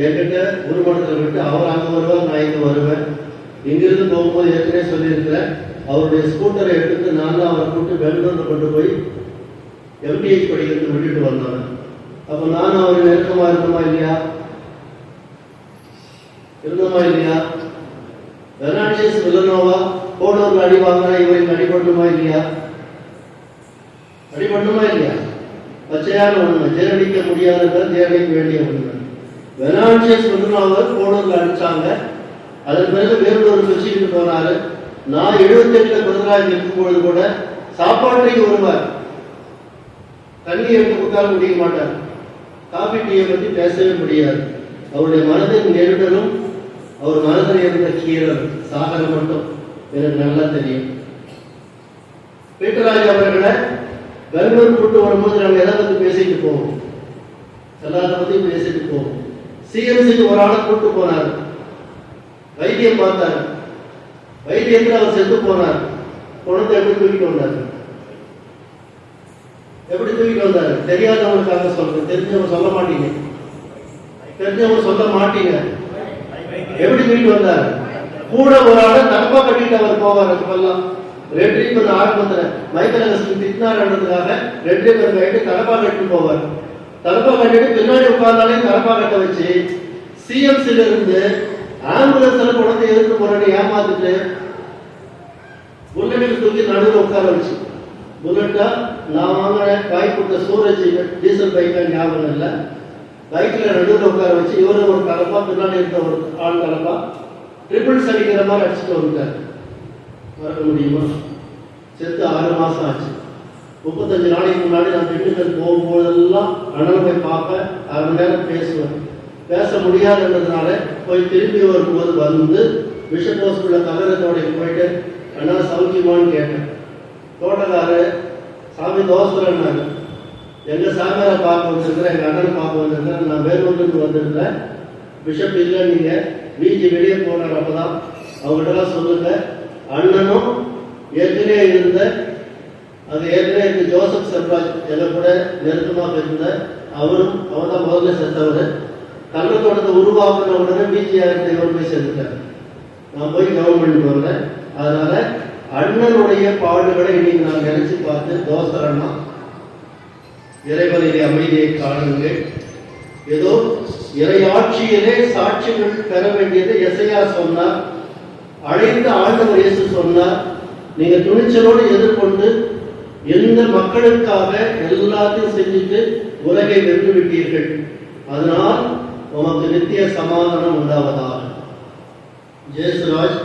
என்கிட்ட ஒரு மடத்தில் விட்டு அவர் அங்கே வருவார், நான் இங்கே வருவேன். இங்கிருந்து போகும்போது ஏற்கனவே சொல்லியிருக்கிறேன், அவருடைய ஸ்கூட்டரை எடுத்துட்டு நான் தான் அவரை கூப்பிட்டு பெங்களூரில் கொண்டு போய் எம்டிஹெச் படிக்கிறது விட்டுட்டு வந்தேன். அப்போ நானும் அவர் நெருக்கமா இருந்தோமா இல்லையா? பெர்னாண்டஸ் வில்லனோவா போனவர்கள் அடி வாங்கினா இவருக்கு அடிபட்டுமா இல்லையா? அடிபட்டுமா இல்லையா? பச்சையான உண்மை, ஜீரணிக்க முடியாதவர் ஜீரணிக்க வேண்டிய உண்மை. பெர்னாண்டஸ் வில்லனோவர் போனவர்கள் அடிச்சாங்க. அதன் பிறகு வேறொரு வச்சுக்கிட்டு போனாரு. நான் 78 குருதராஜ் இருக்கும்பொழுது கூட சாப்பாட்டுக்கு வருவார், தண்ணி எடுத்து கொடுத்தாலும் முடிய மாட்டார். காபி டீயை பற்றி பேசவே முடியாது. அவருடைய மனதின் நெருடலும் அவர் மனதில் இருந்த கீரல் சாகரம் மட்டும் எனக்கு நல்லா தெரியும். பீட்டராஜ் அவர்களை பெங்களூர் கூட்டு வரும்போது நாங்கள் எதை பற்றி பேசிட்டு போவோம், எல்லாத்த பற்றியும் பேசிட்டு போவோம். சிஎம்சிக்கு ஒரு ஆளை கூட்டு போனார், வைத்தியம் பார்த்தார். வைத்தியத்தில் அவர் செத்து போனார். குணத்தை எப்படி தூக்கிட்டு வந்தார்? எப்படி தூக்கிட்டு வந்தார்? தெரியாதவங்களுக்காக சொல்றேன், தெரிஞ்சவங்க சொல்ல மாட்டீங்க, தெரிஞ்சவங்க சொல்ல மாட்டீங்க. எப்படி தூக்கிட்டு வந்தார்? கூட ஒரு ஆளை தப்பா கட்டிட்டு அவர் போவார். அதுக்கெல்லாம் ரெட்ரீபர் ஆரம்பத்துல மைக்கேல் அகஸ்டின் திட்டினார்ன்றதுக்காக ரெட்ரீபர் கைட்டு தலப்பா கட்டிட்டு போவார். தலப்பா கட்டிட்டு பின்னாடி உட்கார்ந்தாலே தலப்பா கட்ட வச்சு சிஎம்சில இருந்து ஆம்புலன்ஸ்ல குழந்தை எதிர்த்து போறேன்னு ஏமாத்திட்டு புல்லட்டுக்கு தூக்கி நடுவில் உட்கார வச்சு, புல்லட்டா நான் வாங்கின பைக் கொடுத்த சூரஜ் டீசல் பைக்கா ஞாபகம் இல்லை, பைக்கில் நடுவில் உட்கார வச்சு இவரு ஒரு கலப்பா பின்னாடி இருந்த ஒரு ஆள் கலப்பா ட்ரிபிள்ஸ் அடிக்கிற மாதிரி அடிச்சுட்டு வந்துட்டார். மறக்க முடியுமா? செத்து 6 மாசம் ஆச்சு. 35 நாளைக்கு முன்னாடி நான் திண்டுக்கல் போகும்போதெல்லாம் அண்ணன் போய் பார்ப்பேன், 1/2 மணி நேரம் பேசுவேன். பேச முடியாதுன்றதுனால போய் திரும்பி வரும்போது வந்து பிஷப் ஹவுஸ்குள்ள கலரத்தோடைக்கு போயிட்டு அண்ணா சௌக்கியமானு கேட்டேன். தோட்டக்காரு சாமி தோசைன்னாங்க. எங்க சாமியாரை பார்க்க வந்திருக்கிறேன், எங்க அண்ணனை பார்க்க வந்திருக்கிறேன், நான் வேலூர்லேருந்து வந்திருக்கிறேன். பிஷப் இல்லை, நீங்க வீஜி வெளியே போனார். அப்பதான் அவங்ககிட்டலாம் சொல்லுங்க, அண்ணனும் ஏற்கனவே இருந்த அது ஏற்கனவே இருந்த ஜோசப் செல்வராஜ் எங்க கூட நெருக்கமாக இருந்த அவரும் அவர் தான் முதல்ல செத்தவர். கள்ளத்தோட்டத்தை உருவாக்குன உடனே பிஜிஆர் இவர் போய் சேர்ந்துட்டார். நான் போய் கவர்மெண்ட் வரேன். அதனால அண்ணனுடைய பாடுகளை இன்னைக்கு நான் நினைச்சு பார்த்து தோசரண்ணா இறைவனிலே அமைதியை காணுங்கள். ஏதோ இறையாட்சியிலே சாட்சிகள் பெற வேண்டியது எசையா சொன்னார், அழைத்த ஆண்டவர் இயேசு சொன்னார். நீங்க துணிச்சலோடு எதிர்கொண்டு எந்த மக்களுக்காக எல்லாத்தையும் செஞ்சுட்டு உலகை வென்று விட்டீர்கள், அதனால் உமக்கு நித்திய சமாதானம் உண்டாவதாக. ஜெயசுராஜ்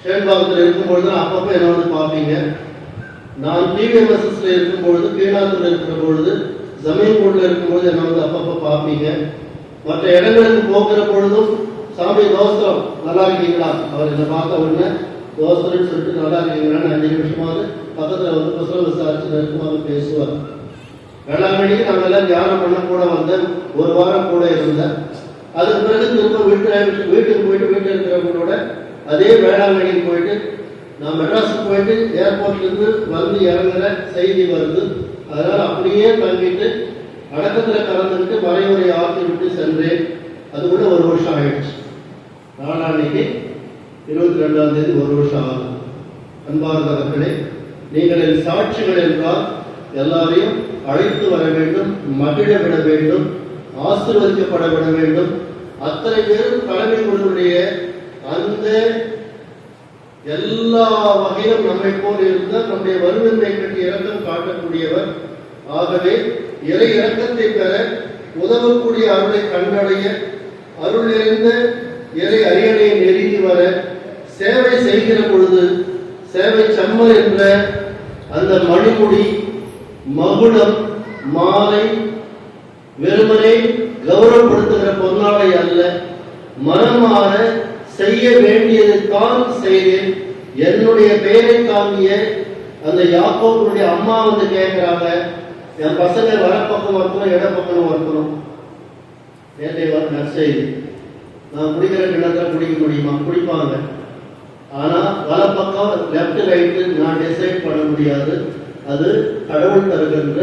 ஷேன்பாகத்தில் இருக்கும்பொழுது அப்பப்போ என்ன வந்து பார்ப்பீங்க. நான் டிவிஎம்எஸ்எஸ்ல இருக்கும்பொழுது, கீழாத்தூர் இருக்கிற பொழுது, ஜமீன்கூட்ல இருக்கும்போது என்ன வந்து அப்பப்போ பார்ப்பீங்க. மற்ற இடங்களுக்கு போகிற பொழுதும் சாமி தோசரம் நல்லா இருக்கீங்களா, அவர் என்னை பார்த்த உடனே தோசரன்னு சொல்லிட்டு நல்லா இருக்கீங்களான்னு 5 நிமிஷமாவது பக்கத்தில் வந்து புத்தகம் விசாரிச்சு நெருக்கமாக பேசுவார். வேளாங்கண்ணிக்கு நாங்கள் எல்லாம் தியானம் பண்ண கூட வந்தேன், 1 வாரம் கூட இருந்தேன். அதுக்கு பிறகு திரும்ப வீட்டுக்கு போயிட்டு வீட்டில் இருக்கிறவங்களோட அதே வேளாங்கண்ணிக்கு போயிட்டு நான் மெட்ராஸுக்கு போயிட்டு ஏர்போர்ட்லேருந்து வந்து இறங்குற செய்தி வருது. அதனால் அப்படியே தங்கிட்டு அடக்கத்தில் கலந்துக்கிட்டு மறைமுறை ஆற்றி விட்டு சென்றேன். அது கூட 1 வருஷம் ஆயிடுச்சு. நாளான்னைக்கு 22ஆம் தேதி 1 வருஷம் ஆகும். அன்பார்ந்தவர்களே, நீங்கள் என் சாட்சிகள் என்றால் எல்லாரையும் அழைத்து வர வேண்டும், மகிழ விட வேண்டும், ஆசீர்வதிக்கப்பட விட வேண்டும். அத்தனை பேரும் தலைமை குழுவுடைய அந்த எல்லா வகையிலும் நம்மை போல் இருந்த நம்முடைய வறுமையை பற்றி இரக்கம் காட்டக்கூடியவர் ஆகவே இறை இரக்கத்தை பெற உதவக்கூடிய அருளை கண்டடைய அருள் நிறைந்த இறை அரியணையை நெருங்கி வர சேவை செய்கிற பொழுது சேவை செம்மல் என்ற அந்த மணிமுடி, மகுடம், மாலை வெறுமனே கௌரவப்படுத்துகிற பொன்னாடை அல்ல, மனமாற செய்ய வேண்டியதை தான் செய்தேன். என்னுடைய பெயரை தாங்கிய அந்த யாக்கோபுடைய அம்மா வந்து கேட்கிறாங்க, என் பசங்க வலப்பக்கம் வரணும் இடப்பக்கம் வரணும். நேற்றைய நற்செய்தி, நான் குடிக்கிற கிணத்துல குடிக்க முடியுமா? குடிப்பாங்க. ஆனா வலப்பக்கம் லெப்ட் ரைட்டு நான் டிசைட் பண்ண முடியாது. அது கடவுள் தருகின்ற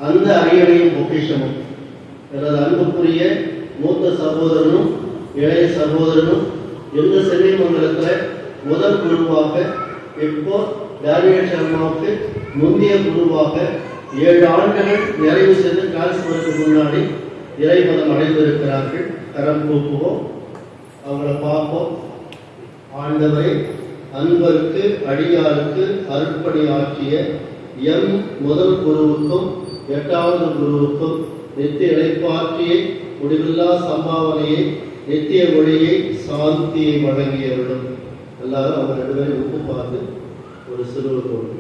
அந்த அரியணையும் பொக்கிஷமும். எனது அன்புக்குரிய மூத்த சகோதரனும் இளைய சகோதரனும் இந்த சென்னிமங்கலத்தில் முதல் குருவாக, இப்போ டேனியல் சர்மாவுக்கு முந்தைய குருவாக 7 ஆண்டுகள் நிறைவு செய்து டிரான்ஸ்பருக்கு முன்னாடி இறைமதம் அடைந்திருக்கிறார்கள். கரம் கூப்புவோம், அவங்கள பார்ப்போம். ஆண்டவரை அன்பருக்கு அடியாருக்கு அருட்பணி ஆற்றிய எம் முதல் குருவுக்கும் 8வது குருவுக்கும் நித்திய இழைப்பாற்றியை, முடிவில்லா சம்பாவனையை, நித்திய மொழியை, சாந்தியை வழங்கியவர்களும் எல்லாரும் அவங்க 2 பேரும் உப்பு பார்த்து ஒரு சிறுவ போடு.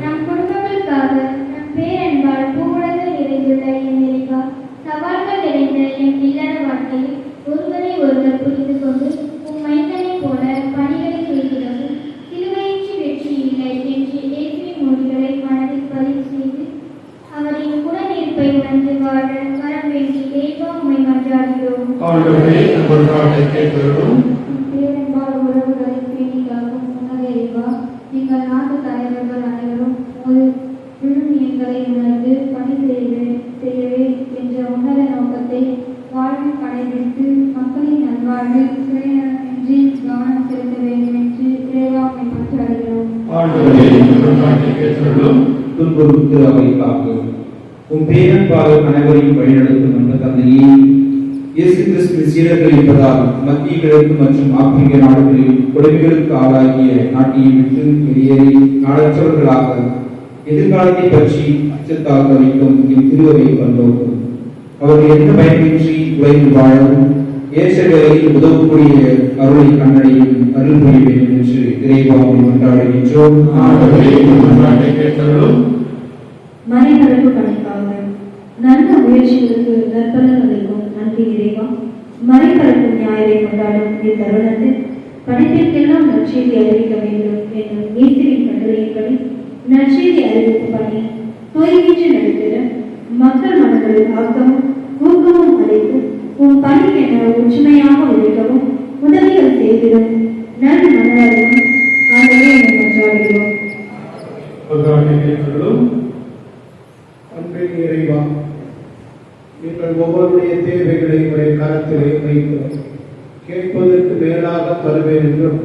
நம் குடும்பங்களுக்காக, நம் பேரன்பால் பூவுலகில் நிறைந்துள்ள என் இறைவா, சவால்கள் நிறைந்த என் இல்லற வாழ்க்கையில் ஒருவரை ஒருவர் புரிந்து கொண்டு உம் மைந்தனைப் போல பணிகளை செய்கிறது. சிலுவையின்றி வெற்றி இல்லை என்று இயேசுவின் மொழிகளை மனதில் பதிவு செய்து அவரின் உடனிருப்பை உணர்ந்து வாழ வரம் வேண்டி இறைவா உம்மை மன்றாடுகிறோம். பேரன்பால் உறவுகளை பேணிக்காகவும் நன்றியில் கவனம் செலுத்த வேண்டும் என்று இறைவாமை மன்றாடுகிறோம். துன்புறுத்து அவை காக்கும். உம் பேரன்பாக அனைவரையும் வழிநடத்தும் என்ற தந்தையே, இயேசு கிறிஸ்துவின் சீடர்கள் என்பதால் மத்திய கிழக்கு மற்றும் ஆப்பிரிக்க நாடுகளில் கொடுமைகளுக்கு ஆளாகிய நாட்டையை விட்டு வெளியேறி நாடற்றவர்களாக எதிர்காலத்தை பற்றி அச்சத்தால் வைக்கும் என் திருவவை கண்டோம். அவர்கள் எந்த பயமின்றி உலகில் வாழவும் ஏற்ற வேலையில் உதவக்கூடிய அருளை கண்ணடையும் அருள் புரிய வேண்டும் என்று இறைவாவை கொண்டாடுகின்றோம். மறைமரபு பணிக்காக நல்ல முயற்சிகளுக்கு நற்பலன் அளிக்கும் நன்றி இறைவா. மறைமரபு ஞாயிறை கொண்டாடும் இத்தருணத்தில் படைப்பிற்கெல்லாம் நற்செய்தி அறிவிக்க வேண்டும் என்னும் இயேசுவின் கட்டளையின்படி நற்செய்தி அறிவிக்கும் பணி தொய்வின்றி நடத்திட மக்கள் மனங்களில் ஆக்கமும் ஊக்கமும் அளித்து உன் பணி என ஒற்றுமையாக உழைக்கவும் உதவிகள் செய்திடும் நல் மனதாலும் ஆகவே மன்றாடுகிறோம். அன்பின் இறைவா, நீங்கள் ஒவ்வொருடைய தேவைகளை உடைய கரத்திலே வைக்கிறோம். கேட்பதற்கு மேலாக தருவேன் என்றும்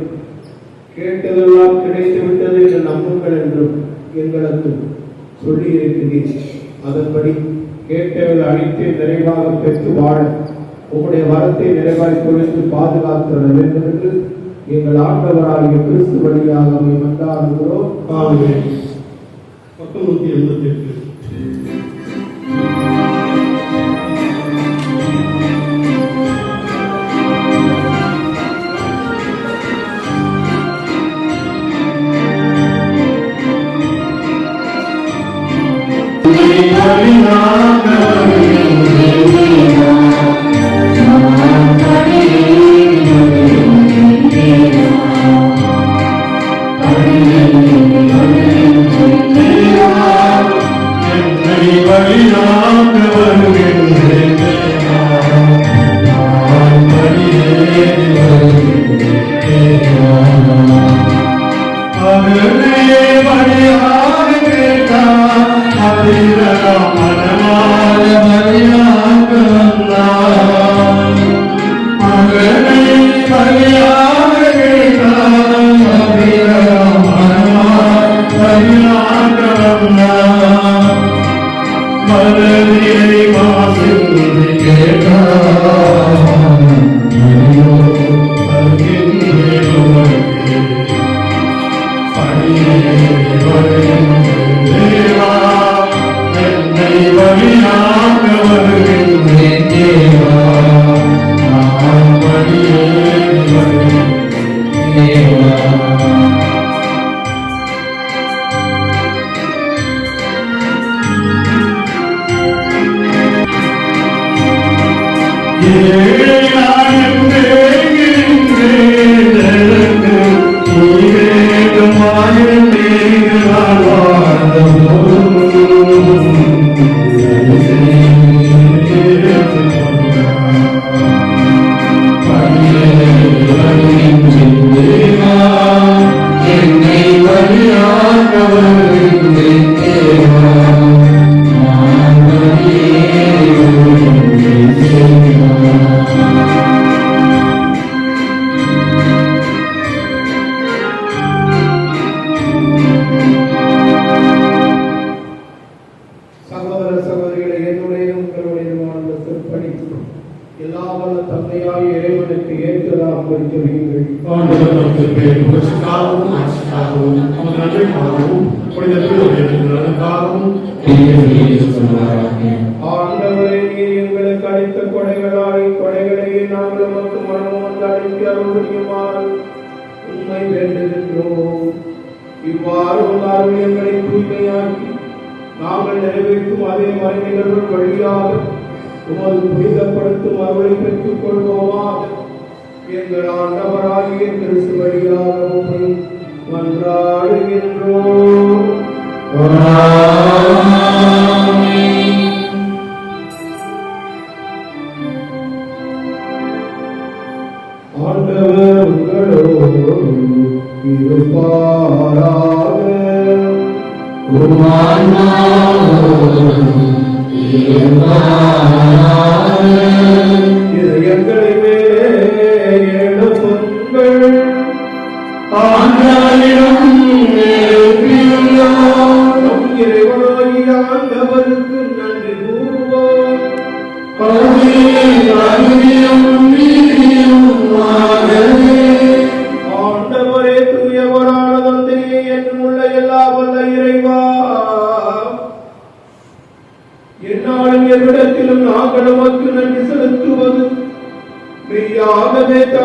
கேட்டதெல்லாம் கிடைத்து விட்டது என்று நம்புங்கள் என்றும் எங்களுக்கு சொல்லி இருக்கிறீர்கள். அதன்படி கேட்டவர்கள் அனைத்து நிறைவாக பெற்று வாழ உங்களுடைய வரத்தை நிறைவாய் கொடுத்து பாதுகாத்து வேண்டும் என்று எங்கள் ஆண்டவராகிய கிறிஸ்து வழியாக மன்றாடுகிறோம். ஆமென். 1988 ஆண்டவரே, நீர் எங்களுக்கு அளித்த கொடைகளாய் கொடைகளையே நாங்கள் உமக்கு மனமும் வந்து அளிக்க அருள்புரியுமாறு உம்மை வேண்டுகின்றோம். இவ்வாறு உங்கள் எங்களை தூய்மையாக்கி நாங்கள் நிறைவேற்றும் அதே மறைநிகழ்வு வழியாக உமது புனிதப்படுத்தும் அருளை பெற்றுக் கொள்வோமாக. எங்கள் ஆண்டவராகிய கிறிஸ்து வழியாக உம்மை மன்றாடுகின்றோம். ஆண்டவர் உங்களோடு இருப்பாராக. இதயங்களை மேலே எழுப்புங்கள்.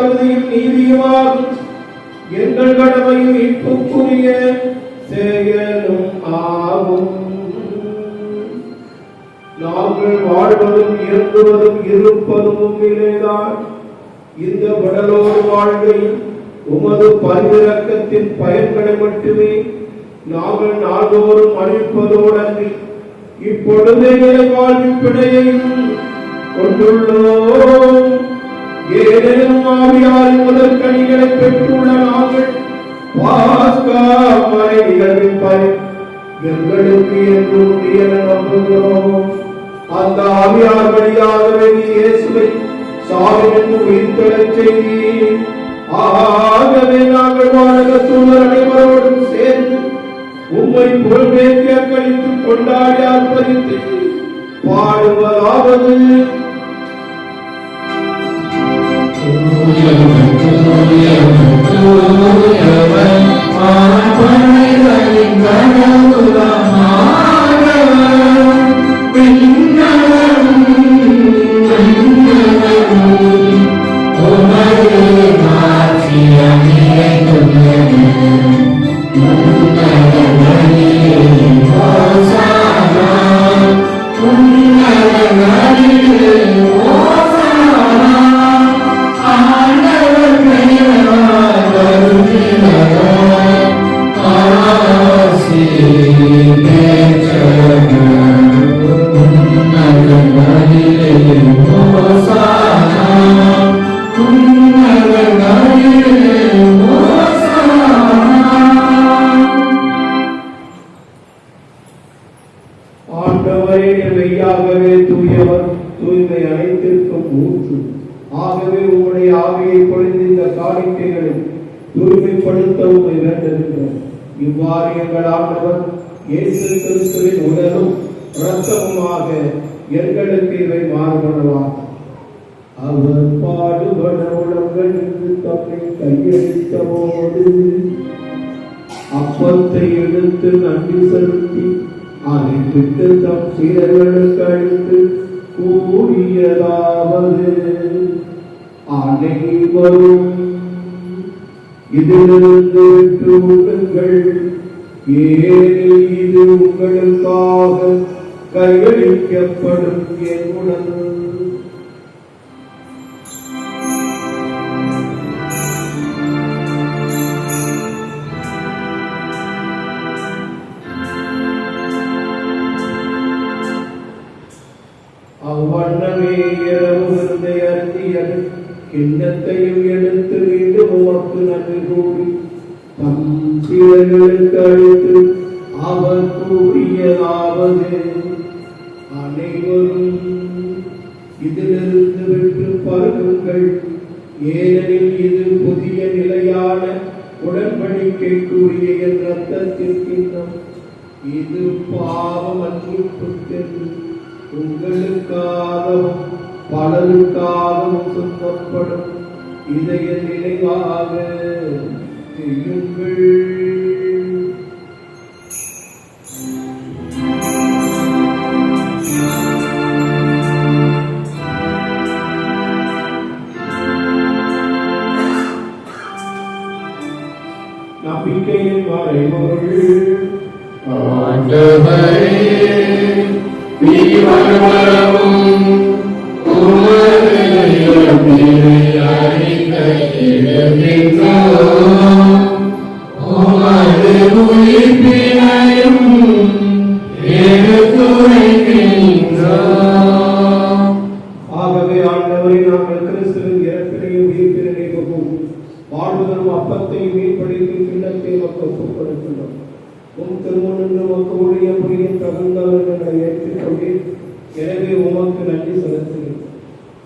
தகுதியும் நீதியுமாகும். எங்கள் கடமையும் மீட்புக்குரிய செயலும் ஆகும். நாங்கள் வாழ்வதும் இயங்குவதும் இருப்பதும் உண்மையிலேதான். இந்த உடலோடு வாழ்க்கையில் உமது பரிவிரக்கத்தின் பயன்களை மட்டுமே நாங்கள் நாள்தோறும் அளிப்பதோடு இப்பொழுது எங்களை வாழ்வின் பிழையையும் கொண்டுள்ளோம். ஏனெனும் ஆவியாரின் முதல் கனிகளை பெற்றுள்ள நாங்கள் பாஸ்கா மறை நிகழ்வின் பயன் எங்களுக்கு என்று உரிய நம்புகிறோம். அந்த ஆவியார் வழியாகவே நீ இயேசுவை சாவிலிருந்து உயிர்த்தெழச் செய்தீர். ஆகவே நாங்கள் வானக தூதர் அனைவரோடும் சேர்ந்து உம்மை புகழ்ந்தேத்தி அக்களித்து கொண்டாடி அர்ப்பணித்து பாடுவதாவது: ஆண்டவரே மெய்யாகவே தூயவர், தூய்மை அனைத்திற்கும் ஊற்று. ஆகவே உம்முடைய ஆவியை பொழிந்து இந்த காணிக்கைகளை தூய்மைப்படுத்த உம்மை வேண்டுகின்றோம். இவ்வாறு எங்கள் ஆண்டவர் இயேசு கிறிஸ்துவின் உடலும் இரத்தமுமாக எங்களுக்கு இவை மாறுபடலாம். அவர் பாடுபட உலங்கள் என்று தம்மை கையளித்த போது அப்பத்தை எடுத்து நன்றி செலுத்தி அதை விட்டு தம் சீடர்களுக்கு அளித்து கூறியதாவது: அனைவரும் இதிலிருந்து விட்டு உண்ணுங்கள், ஏனெனில் இது உங்களுக்காக கையளிக்கப்படும் என் உடல். அவ்வண்ணமே இரவு விருந்தை அருந்தியது கிண்ணத்தையும் எடுத்து மீண்டும் உமக்கு நன்றி கூறி தம் சீடர்களுக்கு அளித்து அவர் கூறியதாவது: அனைவரும் இதிலிருந்து விட்டு பருகுங்கள், ஏனெனில் இது புதிய நிலையான உடன்படிக்கைக்குரிய என் இரத்தத்தின் கிண்ணம். இது பாவ மன்னிப்புக்கென்று உங்களுக்காகவும் பலருக்காகவும் சுத்தப்படும். இதை நினைவாக செய்யுங்கள். நம்பிக்கையின் மறைபொருள் ஆண்டவரே, நீர் வரவும் உமது இறப்பினை அறிக்கையிடுகின்றோம். உமது உயிர்ப்பினையும் எடுத்துரைக்கின்றோம். ஆகவே ஆண்டவரை நாங்கள் கிறிஸ்துவின் இறப்பினையும் உயிர்ப்பினையும் வாழ்வதரும் அப்பத்தை மீன்படித்து கிண்ணத்தை மக்கள் ஒப்புக்கொடுக்கின்றோம். உம் திருமணன்று மக்கள் ஊழிய புரிய தகுந்தவர்களை ஏற்றுக்கொண்டு எனவே உமக்கு நன்றி செலுத்துகிறேன்.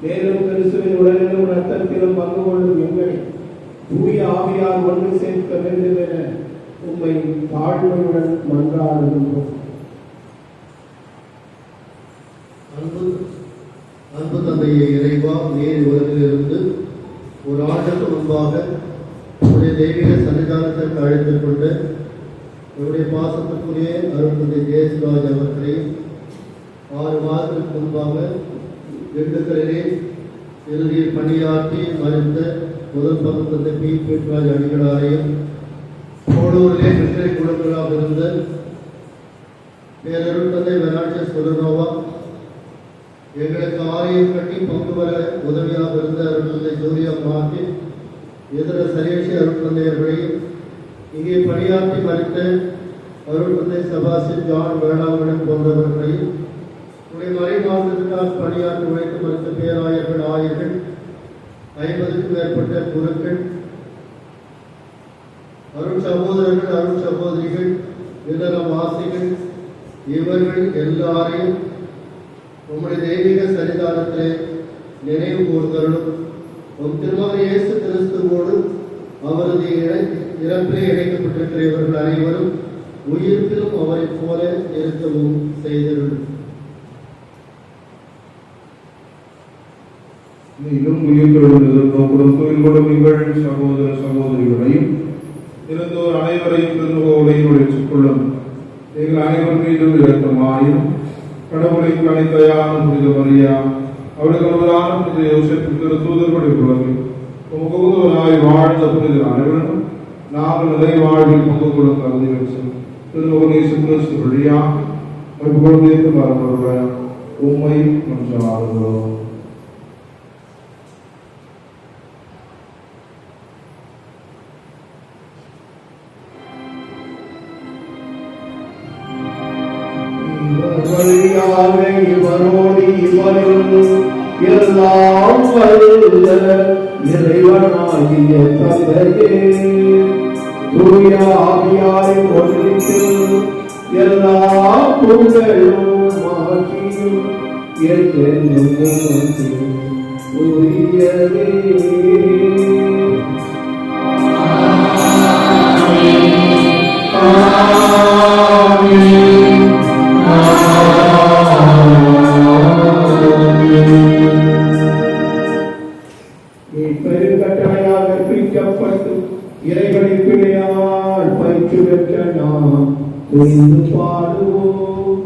மேலும் கிறிஸ்துவின் உடலிலும் இரத்தத்திலும் பங்கு கொள்ளும் எங்களை தூய ஆவியார் ஒன்று சேர்க்க வேண்டும் என உம்மை தாழ்மையுடன் மன்றாடுகின்றோம். அன்பு தந்தையை இறைவா, நீர் உலகிலிருந்து ஒரு ஆண்டுக்கு முன்பாக உடைய தெய்வீக சன்னிதானத்திற்கு அழைத்துக் கொண்டு என்னுடைய பாசத்துக்குரிய அருள்தந்தை ஜேசுராஜ் அவர்களை 6 மாதத்திற்கு முன்பாக திண்டுக்கல்லிலே இறுதியில் பணியாற்றி மறைந்த முதல் பகுதி பி பெட்ராஜ் அடிகளாரையும் கோடூரிலே வெற்றி குழுக்களாக இருந்த பேரருள் தந்தை வெனாட்சிய சுரனோவா, எங்களுக்கு ஆலயம் கட்டி பங்கு வர உதவியாக இருந்த அருள்தந்தை ஜூலியா மார்ட்டி, இதர சரேஷி அருள்தந்தையர்களையும் இங்கே பணியாற்றி மறித்த அருள்தந்தை சபாசின் ஜான் வேளாங்கடன் போன்றவர்களையும் மறை மாவட்டத்திற்காக பணியாற்றி உழைத்து மறுத்த பேராயர்கள் ஆயர்கள் 50க்கும் மேற்பட்ட குருக்கள், அருள் சகோதரர்கள், அருள் சகோதரிகள், இல்லற வாசிகள் இவர்கள் எல்லாரையும் உம்முடைய தெய்வீக சரிதானத்திலே நினைவு கூர்ந்தருளும். உம் திருமகன் இயேசு கிறிஸ்துவோடு அவரது இறப்பிலே இணைக்கப்பட்டிருக்கிற இவர்கள் அனைவரும் உயிர்ப்பிலும் அவரைப் போல இருக்கவும் செய்தருளும். மேலும் உயிர்த்தெழுந்தோருடன் தொழில்கொள்ளும் எங்கள் சகோதர சகோதரிகளையும் இருந்தோர் அனைவரையும் திருமுகோடையும் உழைத்துக் கொள்ளும். எங்கள் அனைவர் மீதும் இரக்கமாயும் கடவுளின் கணித்தையான புனித மரியா, அவருக்கு ஒருவரான புனித யோசேப்பு திருத்தூதர்களுடைய குலவில் உமக்குவனாய் வாழ்ந்த புனித அனைவரும் நாங்கள் நிலை வாழ்வில் பங்கு கொள்ளும் கருதி வச்சு திருமுகநேசு கிறிஸ்து வழியா குழந்தைக்கு வரப்படுற உண்மை மன்றாடுகிறோம். இவரோடு இவரும் எல்லாம் வல்ல இறைவனாகிய தந்தையே, தூய ஆவியாரின் ஒன்றிப்பில் எல்லா புகழும் மாற்றியும் என்றென்றும் உரியவே. பெருங்கட்டளையாக பிரிக்கப்பட்டு இறைவனின் பிள்ளையால் பயிற்சி பெற்ற நாம் புரிந்து பாடுவோம்.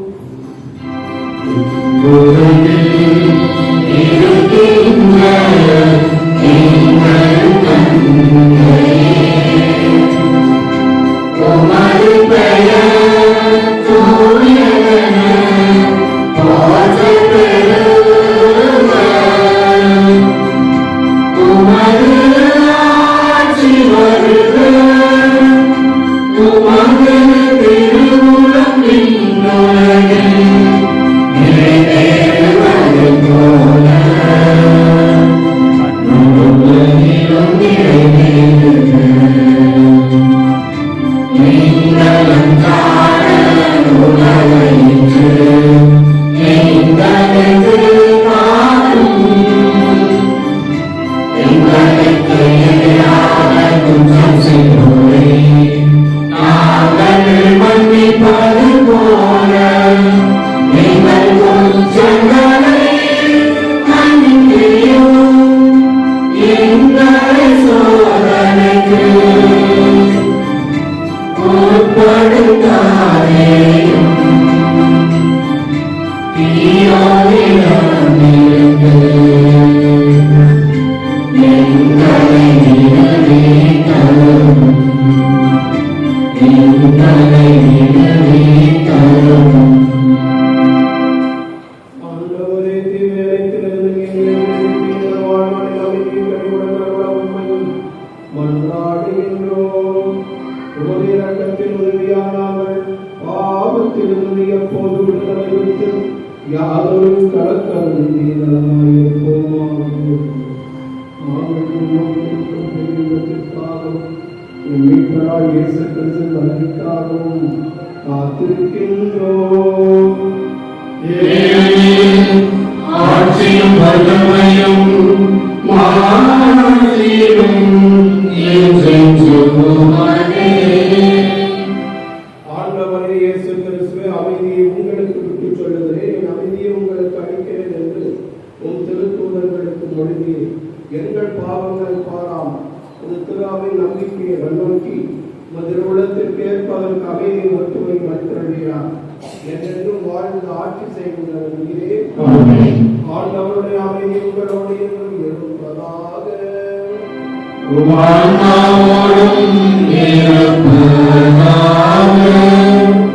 உமானாவோடும் இருப்பதாக.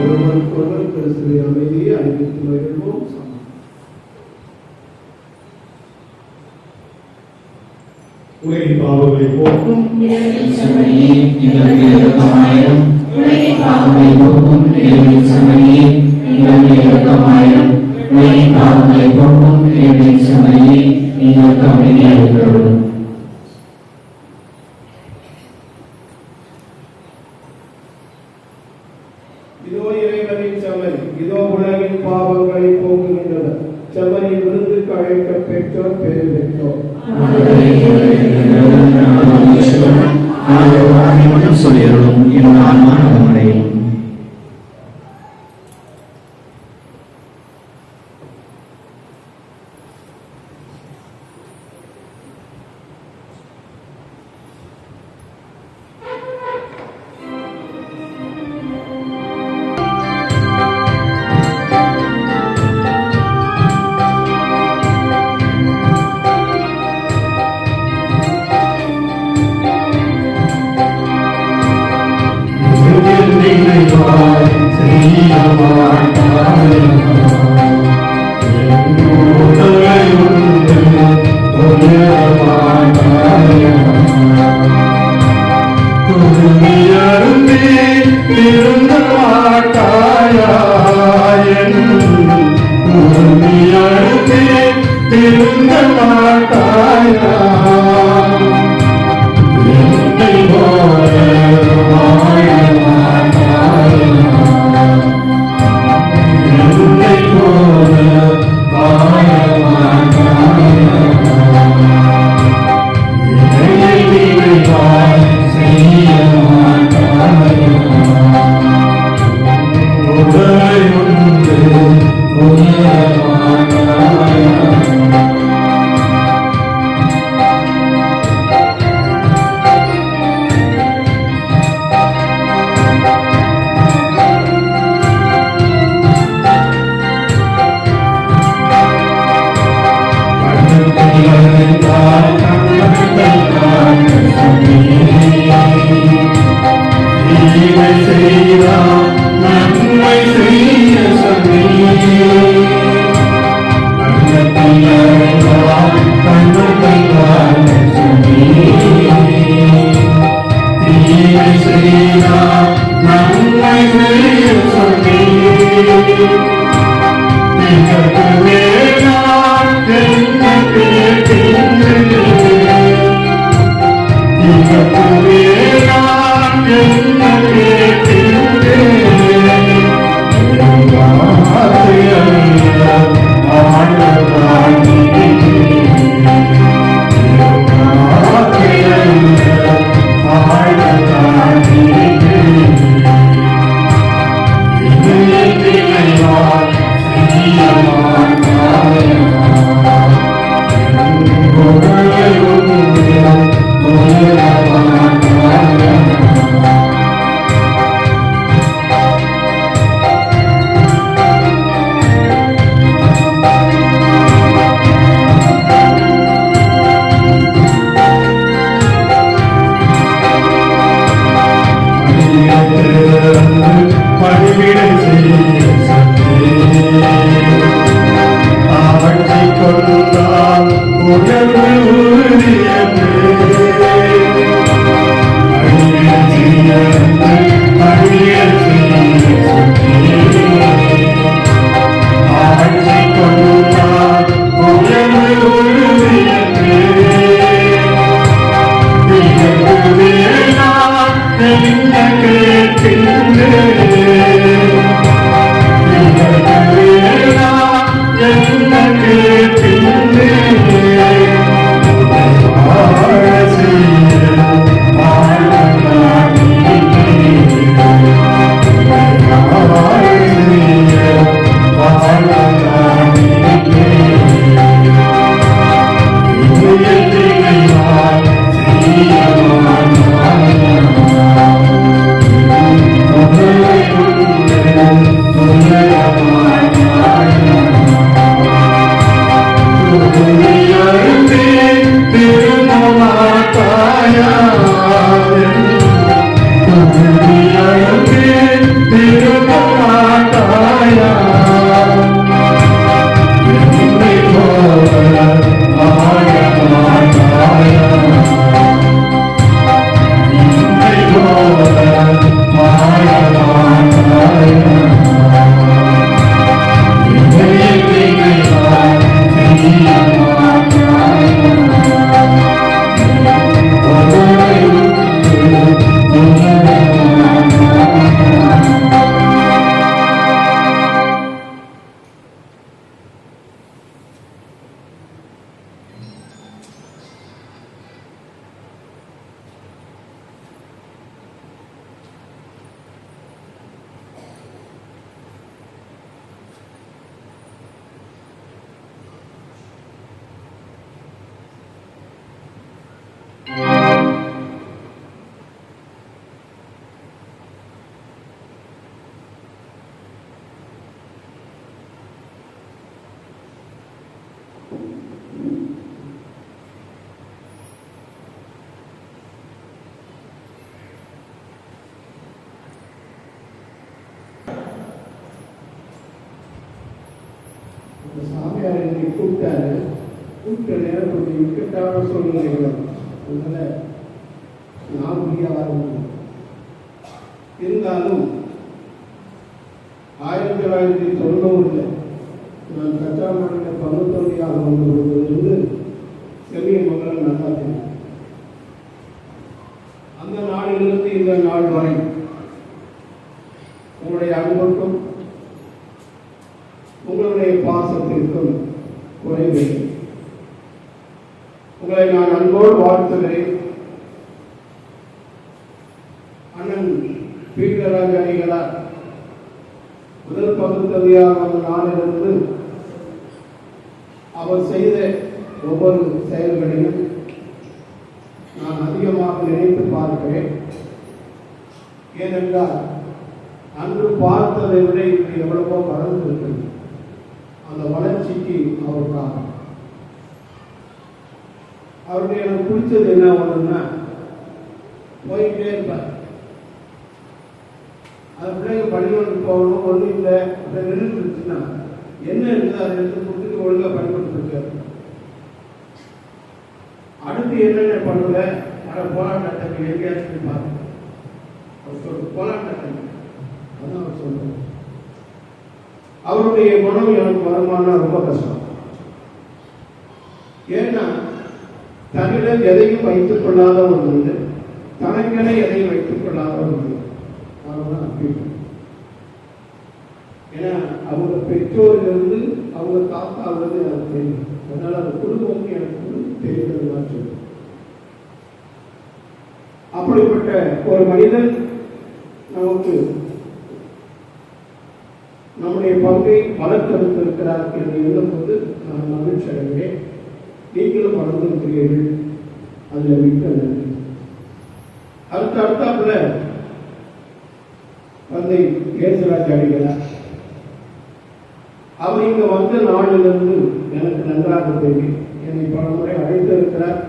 ஒருவருக்கொருவர் கிறிஸ்துவின் அமைதியை அறிவித்து வருவோம். உலகின் பாவங்களை போக்கும் இறைவனின் செம்மறியே, எங்களுக்கு இரக்கமாயிரும். உலகின் பாவங்களை போக்கும் இறைவனின் செம்மறியே, எங்களுக்கு இரக்கமாயிரும். உலகின் பாவங்களை போக்கும் இறைவனின் செம்மறியே, எங்களுக்கு அமைதியாயிருக்கிறோம். இதோ இறைவனின் செம்மறி, இதோ உலகின் பாவங்களை போக்குகின்றனர். செம்மறி விருந்துக்கு அழைக்க பெற்றோர் பேறு பெற்றோர். சொல்லியருளும் என் ஆன்மா நலமடையும். இந்த சாமியார் என்னை கூப்பிட்டாரு. கூப்பிட்ட நேரம் கொஞ்சம் இக்கட்டான சூழ்நிலைகள், அதனால நான் முடியாது. இருந்தாலும் 1990 நான் கச்சாமணியில் பங்குத்தொகையாக வந்ததிலிருந்து செமிய மக்கள் நல்லா தெரியும். அந்த நாளிலிருந்து இந்த நாள் வரை உங்களுடைய அன்புக்கும் உங்களுடைய பாசத்திற்கும் குறைவு. உங்களை நான் அன்போடு வாழ்த்துகிறேன். அண்ணன் பீட்டராஜ் அணிகளார் முதல் பகுத்தறியாக வந்த நாளிலிருந்து அவர் செய்த ஒவ்வொரு செயல்களையும் நான் அதிகமாக நினைத்து பார்க்கிறேன். ஏனென்றால் அன்று பார்த்ததை விட இன்று எவ்வளவோ வளர்ந்திருக்கிறது. அந்த வளர்ச்சிக்கு அவர் காரணம். அவருடைய எனக்கு பிடிச்சது என்ன ஒன்றுன்னா, போயிட்டே இருப்பார். அது பிள்ளைங்க பள்ளிக்கூடத்துக்கு போகணும், ஒன்றும் இல்லை அப்படி நின்றுச்சுன்னா என்ன இருக்குது அதை எடுத்து கொடுத்துட்டு ஒழுங்காக பள்ளிக்கூடத்துக்கு. அடுத்து என்னென்ன பண்ணுவேன், அதை போராட்டத்தை எங்கேயாச்சும் பார்த்து அவர் சொல்ற போராட்டத்தை அதான் அவர் சொல்றார். அவருடைய குணம் எனக்கு வருமானம் ரொம்ப கஷ்டம். ஏன்னா தன்னிடம் எதையும் வைத்துக் கொள்ளாத ஒன்று, தனக்கென எதையும் வைத்துக் கொள்ளாத ஒன்று. ஏன்னா அவங்க பெற்றோரிலிருந்து அவங்க தாத்தாவிலிருந்து எனக்கு தெரியும். அதனால அந்த குடும்பம் எனக்கு தெரிந்ததுதான் சொல்லுவேன். அப்படிப்பட்ட ஒரு மனிதன் நமக்கு நம்முடைய பங்கை வளர்த்தெடுத்திருக்கிறார் என்று எண்ணும்போது நான் மகிழ்ச்சி அடைகிறேன். நீங்களும் வளர்ந்திருக்கிறீர்கள், அதில் மிக்க நன்றி. அடுத்தாப்புல தந்தை ஏசுராஜ் அடிகளார் அவர் இங்க வந்த நாளிலிருந்து எனக்கு நன்றாக தெரியும். என்னை பல முறை அழைத்திருக்கிறார்.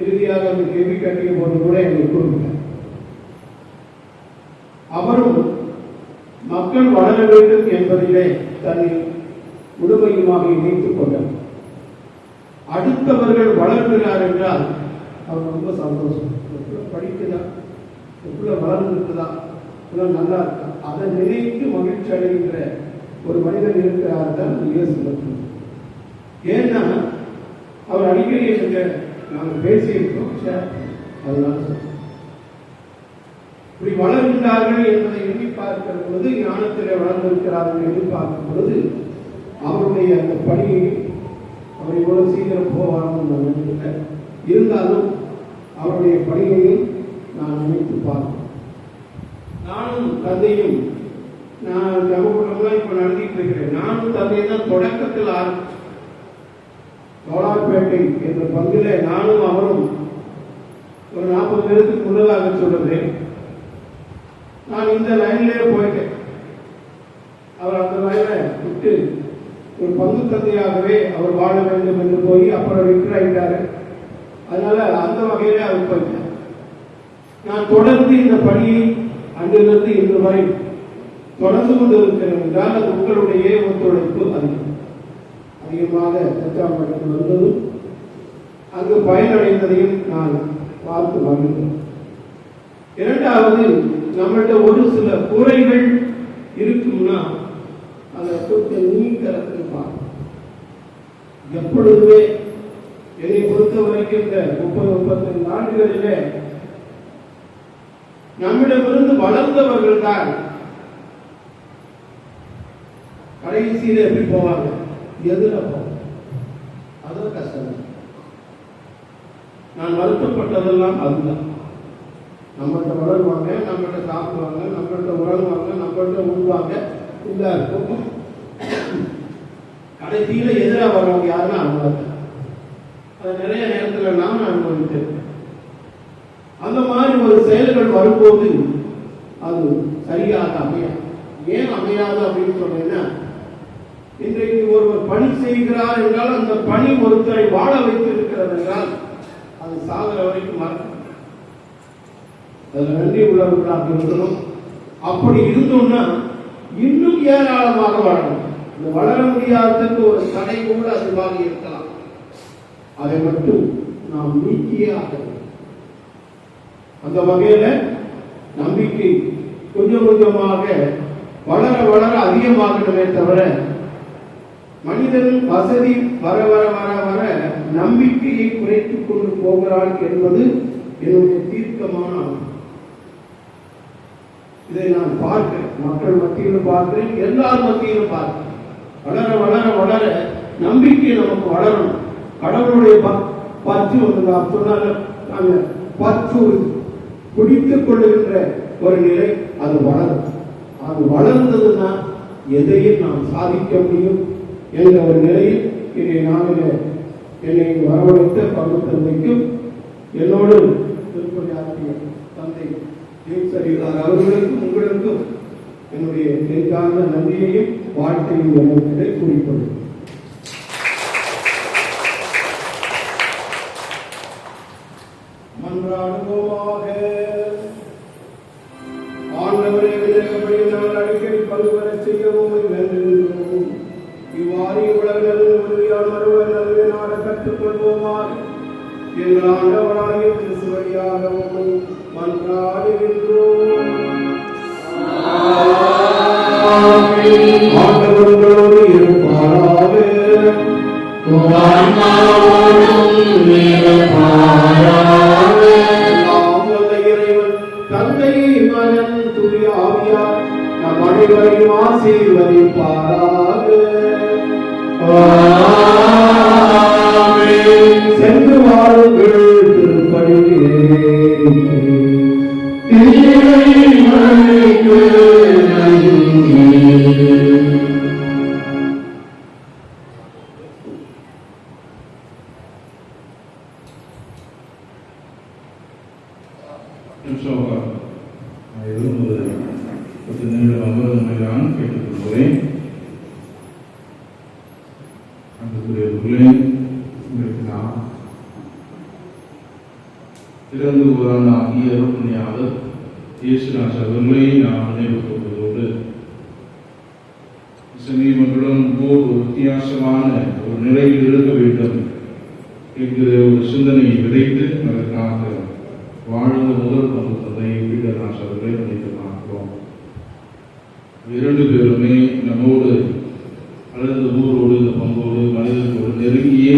இறுதியாக அந்த கேள்வி கட்டிய போது கூட என்னை கூறுகிறார். அவரும் மக்கள் வளர வேண்டும் என்பதிலே தன்னை முழுமையுமாக இணைத்துக் கொண்டார். அடுத்தவர்கள் வளர்கிறார் என்றால் அவர் ரொம்ப சந்தோஷம். படிக்குதா, எப்படி வளர்ந்துருக்குதா, நல்லா இருக்கா, அதை நினைத்து மகிழ்ச்சி அடைகின்ற ஒரு மனிதன் இருக்கிறார் தான் இயேசு. ஏன்னா அவர் அடிக்கடி என்கிட்ட நாங்கள் பேசியிருக்கோம். அதனால இப்படி வளர்கிறார்கள் என்பதை எண்ணி பார்க்கிற பொழுது, ஞானத்திலே வளர்ந்திருக்கிறார்கள் எண்ணி பார்க்கும் பொழுது அவருடைய அந்த பணியை அவர் இவ்வளவு சீக்கிரம் போவார்கள் நான் நினைக்கிறேன். இருந்தாலும் அவருடைய பணியையும் நான் நினைத்து பார்க்கிறேன். நானும் தந்தையும் நான் ஜபக்கூடம்லாம் இப்ப நடத்திட்டு இருக்கிறேன். நானும் தந்தை தான் தொடக்கத்தில் ஆரம்பிச்சேன். தோளார்பேட்டை என்ற பங்கிலே நானும் அவரும் ஒரு 40 பேருக்கு முன்னதாக சொல்லுகிறேன். நான் இந்த லைன்லேயே போயிட்டேன். அவர் அந்த லைனை விட்டு ஒரு பங்கு தந்தையாகவே அவர் வாழ வேண்டும் என்று போய் அப்புறம் விக்ராயிட்டாரு. அதனால அந்த வகையிலே அவர் போயிட்டார். நான் தொடர்ந்து இந்த பணியை அன்றிலிருந்து இன்று வரை தொடர்ந்து கொண்டிருக்கிறேன் என்றால் அது உங்களுடைய ஒத்துழைப்பு அதிகமாக தச்சாம்பட்டில் வந்ததும் அங்கு பயனடைந்ததையும் நான் பார்த்து மகிழ்ந்தேன். இரண்டாவது, நம்மள்ட ஒரு சில குறைகள் இருக்கும்னா அதை கொஞ்சம் நீக்கிறதுக்கு பார்க்கணும். எப்பொழுதுமே என்னை பொறுத்த வரைக்கும் இந்த 30-35 ஆண்டுகளிலே நம்மிடமிருந்து வளர்ந்தவர்கள் தான் கடைசியில் எப்படி போவாங்க, எதிர போவாங்க. அதுதான் கஷ்டம். நான் வருத்தப்பட்டதெல்லாம் அதுதான். நம்மள்கிட்ட வளருவாங்க, நம்மள்கிட்ட சாப்பிடுவாங்க, நம்மள்கிட்ட உறங்குவாங்க, நம்மள்கிட்ட உழுவாங்க, இதா இருக்கும். கடைசியில எதிராக வர்றவங்க யாருன்னா அவங்க. அது நிறைய நேரத்தில் நான் அனுபவித்தேன். அந்த மாதிரி ஒரு செயல்கள் வரும்போது அது சரியாக அமையாது. ஏன் அமையாது அப்படின்னு சொன்னீங்கன்னா, இன்றைக்கு ஒருவர் பணி செய்கிறார் என்றால் அந்த பணி ஒருத்தரை வாழ வைத்திருக்கிறது என்றால் அது சாகிற வரைக்கும் மறக்கும். அதுல நன்றி உள்ளவர்களாக இருக்கணும். அப்படி இருந்தோம்னா இன்னும் ஏராளமாக வாழணும். இந்த வளர முடியாததுக்கு ஒரு தடை கூட அதுவாக இருக்கலாம். அதை மட்டும் நாம் நீக்கியே ஆக வேண்டும். அந்த வகையில நம்பிக்கை கொஞ்சம் கொஞ்சமாக வளர வளர அதிகமாகணுமே தவிர, மனிதன் வசதி வர வர வர வர நம்பிக்கையை குறைத்துக் கொண்டு போகிறான் என்பது என்னுடைய தீர்க்கமான. இதை நான் பார்க்கிறேன், மக்கள் மத்தியிலும் பார்க்கிறேன், எல்லார் மத்தியிலும் பார்க்கிறேன். வளர வளர வளர நம்பிக்கை நமக்கு வளரணும். கடவுளுடைய பற்று சொன்னாங்க, பற்று குடித்துக் கொள்ளுகின்ற ஒரு நிலை அது வளரும். அது வளர்ந்ததுன்னா எதையும் நாம் சாதிக்க முடியும் என்ற ஒரு நிலையில் இன்றைய நாளில் என்னை வரவழைத்த பங்கு தந்தைக்கும் என்னோடு திருப்பணியாற்றிய தந்தை ஜேம்சரியார் அவர்களுக்கும் உங்களுக்கும் என்னுடைய நெஞ்சார்ந்த நன்றியையும் வாழ்த்தையும் என்னை கூறிக்கொள்கிறேன். மன்றாடுவோமாக. ஆண்டவரை விலகப்படி நாங்கள் அடிக்கடி பல்வர செய்யவும் வேண்டுகிறோம். இவ்வாறு உலகினரும் உறுதியான மறுவ நல்வே நாட கற்றுக்கொள்வோமாக. எங்கள் ஆண்டவராகிய கிறிஸ்து வழியாக உம்மை மன்றாடுகின்றோம். ஆண்டவர்களோடு இருப்பாராக. தந்தை மகன் தூய ஆவியார் நம் அனைவரையும் ஆசீர்வதிப்பாராக. சென்று வாருங்கள், திருப்படியே கேட்டுக்கொள்கிறேன். இறந்து போரானாகிய அருள்பணியாளர் இயேசுராஜ் அவர்களை நாம் நினைவு கொள்வதோடு சமீபங்களும் ஒரு வித்தியாசமான ஒரு நிலையில் இருக்க வேண்டும் என்கிற ஒரு சிந்தனையை விதைத்து அதற்காக வாழ்ந்த முதல் பங்கு தந்தை பீட்டர்ராஜ் அவர்களை நினைத்து பார்க்கிறோம். இரண்டு பேருமே நம்மோடு அல்லது ஊரோடு இந்த பங்கோடு மனிதர்களோடு நெருங்கிய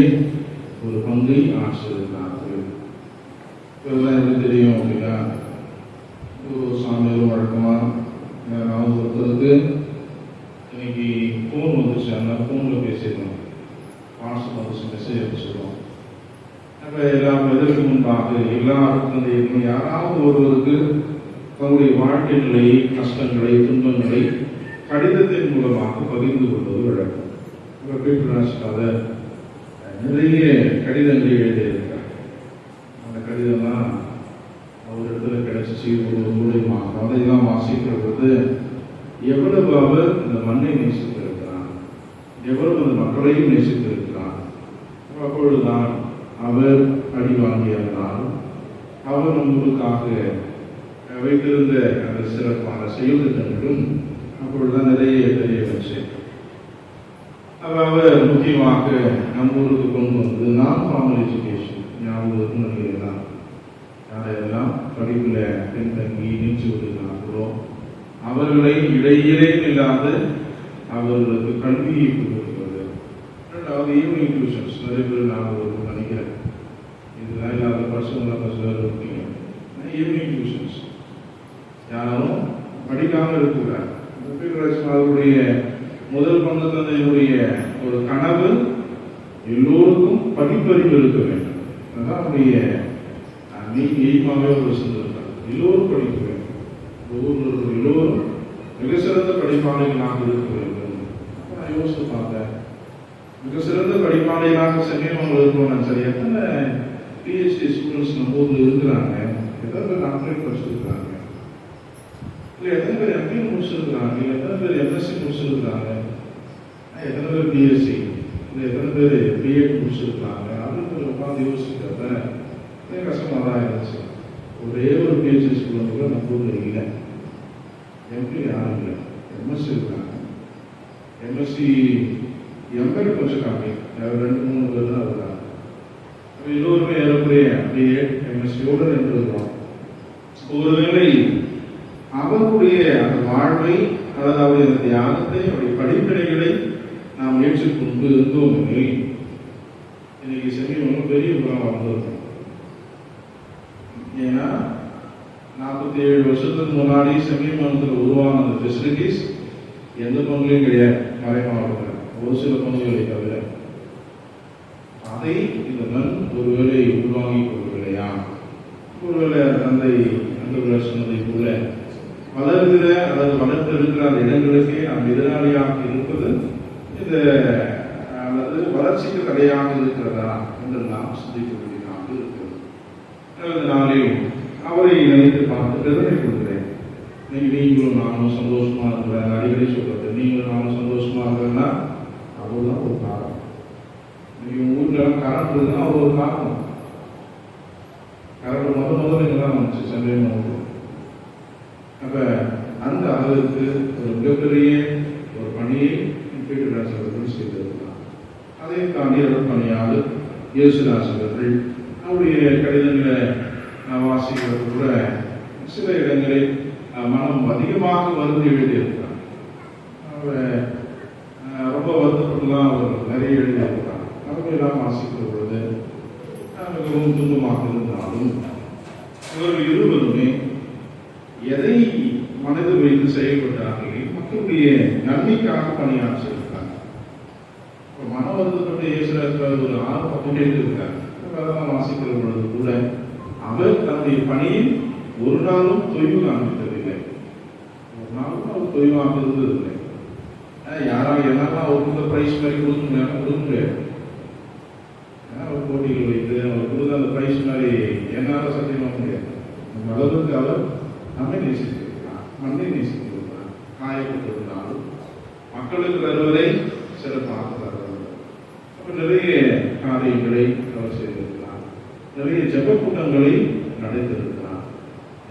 ஒரு பங்கை ஆற்றியிருக்கிறார்கள். இதெல்லாம் எனக்கு தெரியும் அப்படின்னா, ஒரு சாமியாரும் வழக்கமாக யாராவது ஒருத்தருக்கு இன்னைக்கு ஃபோன் வந்துச்சு, அந்த ஃபோனில் பேசிடணும், வாட்ஸ்அப் வந்துச்சு, மெசேஜ் அனுப்பிச்சிடுவோம். அப்போ எல்லாம் எதற்கு முன்பாக எல்லாருக்கும் யாராவது ஒருவருக்கு தன்னுடைய வாழ்க்கை நிலையை, கஷ்டங்களை, துன்பங்களை கடிதத்தின் மூலமாக பகிர்ந்து கொள்வது வழக்கம். இப்போ பீட்டர்ராஜ் நிறைய கடிதங்களை எழுதியிருக்கார். அந்த கடிதம்லாம் ஒரு இடத்துல கிடைச்சி ஒரு மூலியமாக அதையெல்லாம் வாசிக்கிறது எவ்வளவு அவர் இந்த மண்ணை நேசித்திருக்கிறார், எவ்வளவு அந்த மக்களையும் நேசித்திருக்கிறார். அப்பொழுதுதான் அவர் அடி வாங்கியிருந்தாலும் அவர் நம்மளுக்காக வைத்திருந்த அந்த சிறப்பான செயல் திட்டங்களும் அப்பொழுதுதான் நிறைய தெரிய வச்சு. அவர் முக்கியமாக நம்ம ஊருக்கு கொண்டு வந்து நான் ஃபார்மல் எஜுகேஷன் ஞாபகம் நினைக்கிறேன். யாரெல்லாம் படிப்பில் பின்தங்கி நீச்சு விடுகிறார்களோ அவர்களை இடையிலே இல்லாத அவர்களுக்கு கல்வியை கொடுக்கிறது. ரெண்டாவது ஈவினிங் டியூஷன்ஸ் நிறைய பேர் நான் நினைக்கிறேன். இதெல்லாம் இல்லாத பசங்க இருக்கீங்க. ஈவினிங் டியூஷன்ஸ் யாரும் படிக்காமல் இருக்கிறார். அவருடைய முதல் பங்கு தந்தையுடைய ஒரு கனவு எல்லோருக்கும் படிப்பறிவு இருக்க வேண்டும். அதான் அவருடைய எய்மாவே ஒரு செஞ்சிருக்கார். எல்லோரும் படிக்க வேண்டும். ஊரில் எல்லோரும் மிக சிறந்த படிப்பாளிகளாக இருக்க வேண்டும். நான் யோசித்து பார்த்தேன், மிக சிறந்த படிப்பாளிகளாக சென்னையில் இருக்கணும். சரி, எத்தனை பிஹெச்டி ஸ்டூடெண்ட்ஸ் நம்ம ஊரில் இருக்கிறாங்க? எத்தனை பேர் டாக்டரேட் படிச்சிருக்கிறாங்க? இல்லை எத்தனை பேர் எம்பி முடிச்சிருக்கிறாங்க? இல்லை எத்தனை பேர் எம்எஸ்சி முடிச்சிருக்கிறாங்க? எத்தனை பேர் பிஎஸ்சி? இல்லை எத்தனை பேர் பிஎட் முடிச்சிருக்கிறாங்க? அப்படின்னு உட்காந்து யோசிக்கிறத கஷ்டமாக தான் இருந்துச்சு. ஒரே ஒரு பிஹெச்டி ஸ்டூடெண்ட் கூட நம்ம ஊரில் இல்லை. எம்பி யாரும் இல்லை. எம்எஸ்சி இருக்காங்க. எம்எஸ்சி எம்பெட் கொஞ்சம் கம்மி, 2-3 பேர் தான் இருக்காங்க. எல்லோருமே ஏறக்குறைய பிஎட் எம்எஸ்சியோடு நின்று இருக்கிறோம். ஒருவேளை அவருடைய அந்த வாழ்வை அல்லது அவருடைய தியாகத்தை அவருடைய படிப்பினைகளை நாம் ஏற்றுக்கொண்டு இருந்தோம். இன்னைக்கு சென்னை பெரிய உலகம் வந்திருக்கோம். ஏன்னா 47 வருஷத்துக்கு முன்னாடி சென்னை மாநிலத்தில் உருவான அந்த ஃபெசிலிட்டிஸ் எந்த பங்குலையும் கிடையாது. மறை மாவட்டத்தில் ஒரு சில பங்குகளை தவிர அதை இந்த மண் ஒருவேளை உருவாகி கொள்ளவில்லையா? ஒருவேளை தந்தை அந்த சொன்னதை போல வளர்கிற அல்லது வளர்த்து இருக்கிற அந்த இடங்களுக்கே நாம் எதிராளியாக இருப்பது இந்த அல்லது வளர்ச்சிக்கு தடையாக இருக்கிறதா என்று நாம் சிந்திக்க வேண்டியதாக இருக்கிறது. நாளில் அவரை நினைத்து பார்த்து பெருமை கொடுக்கிறேன். நீங்களும் நானும் சந்தோஷமா இருக்கிறேன். அடிக்கடி சொல்றது, நீங்களும் நானும் சந்தோஷமா இருக்கிறேன்னா அவர்தான் ஒரு காரணம். நீங்க ஊர்ல கரண்ட் இருக்குன்னா அவர் ஒரு காரணம். கரண்ட் முதல்ல இங்கதான் வந்துச்சு சென்னை மாவட்டம். அப்ப அந்த அளவுக்கு ஒரு மிகப்பெரிய ஒரு பணியை பீட்டராசர்கள் செய்திருக்கிறார். அதை தாண்டி பணியாளர் இயேசுதாசர்கள் அவருடைய கடிதங்களை வாசிக்கிறது கூட சில இடங்களில் மனம் அதிகமாக வருந்தி எழுதியிருக்கிறார். அவர் ரொம்ப வருத்தப்பட்டுதான் அவர் நிறைய எழுதியிருக்கிறார். அவர்களெல்லாம் வாசிக்கிற பொழுது மிகவும் துன்பமாக இருந்தாலும் இவர்கள் இருவருமே எதை மனதில் வைத்து செயல்பட்டார்கள்? மக்களுடைய நன்மைக்காக பணியாற்றிருக்காங்க. மன வருத்தப்பட்ட இயேசுராஜ் ஒரு 6 பக்கம் எழுதியிருக்காங்க. அதெல்லாம் வாசிக்கிற பொழுது கூட அவர் தன்னுடைய பணியில் ஒரு நாளும் தொய்வு காண்பித்ததில்லை. ஒரு நாளும் அவர் தொய்வாக இருந்ததில்லை. யாராவது என்னன்னா அவருக்கு பிரைஸ் மாதிரி கொடுக்க முடியாது. அவர் போட்டிகள் வைத்து அவர் கொடுத்த அந்த பிரைஸ் மாதிரி என்னால் சத்தியமாக முடியாது. அந்த அளவுக்கு அவர் நம்மை நேசித்திருக்கிறார், மண்ணை நேசித்திருக்கிறார். காயப்பட்டிருந்தாலும் மக்களுக்கு தருவதை சிறப்பாக தருவார். அப்ப நிறைய காரியங்களை அவர் செய்திருக்கிறார். நிறைய ஜெப கூட்டங்களை நடத்திருக்கிறார்.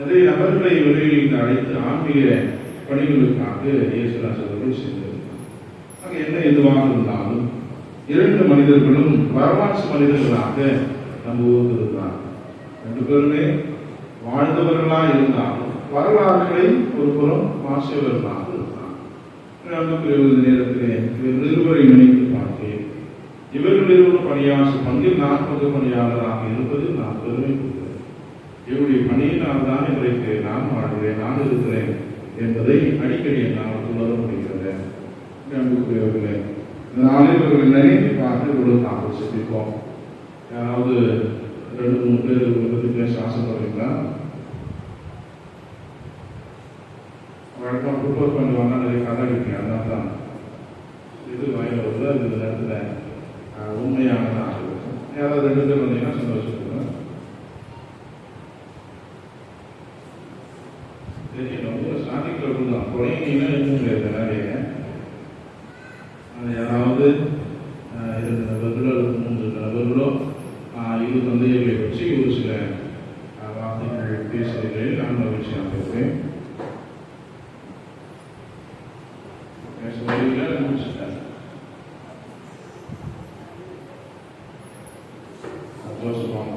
நிறைய நபர்களை வெளியில் அழைத்து ஆன்மீக பணிகளுக்காக இயேசுராஜர்கள் செய்திருக்கிறார். ஆக என்ன எதுவாக இருந்தாலும் 2 மனிதர்களும் வரலாற்று மனிதர்களாக நம்ம ஊருக்கு இருக்கிறார். 2 பேருமே வாழ்ந்தவர்களாக இருந்தாலும் வரலாறுகளை ஒரு புறம் வாசியவர்களாக இருக்கிறார். நேரத்திலே இவர் இருவரை நினைத்து பார்த்தேன். இவர்கள் இருவரும் பணியாற்றும் பங்கில் நான் பணியாளராக இருப்பது நான் பெருமை கொள்கிறேன். இவருடைய பணியினால் தான் இன்றைக்கு நான் வாழ்கிறேன், நான் இருக்கிறேன் என்பதை அடிக்கடி என்னால் உணர முடிகிறது. அன்புக்குரியவர்களே, இந்த நாளில் இவர்கள் நினைத்து பார்த்து கொடுத்தாங்க சிந்திப்போம். யாராவது 2-3 பேர் பற்றி பேச ஆசைப்படுறீங்களா? வழக்கமாக ப்ரிப்பேர் பண்ணுவாங்க, நிறைய கதை இருக்கு. அதனால தான் இது வாயில் வருது. இந்த நேரத்தில் உண்மையானதான் இருக்கும். யாராவது 2 பேர் வந்தீங்கன்னா சந்தோஷப்படுங்க. தெரியணும் ஸ்டார்டிங்கில் தான் குறையினா இருக்க முடியாது. நிறைய யாராவது 2 நபர்களோ 3 நபர்களோ இது தந்தையர்களை வச்சு ஒரு சில வார்த்தைகள் பேசுகிறேன். நான் மகிழ்ச்சியாக இருக்கிறேன். முடிச்சுட்டேன். ஜோசப்பாங்க.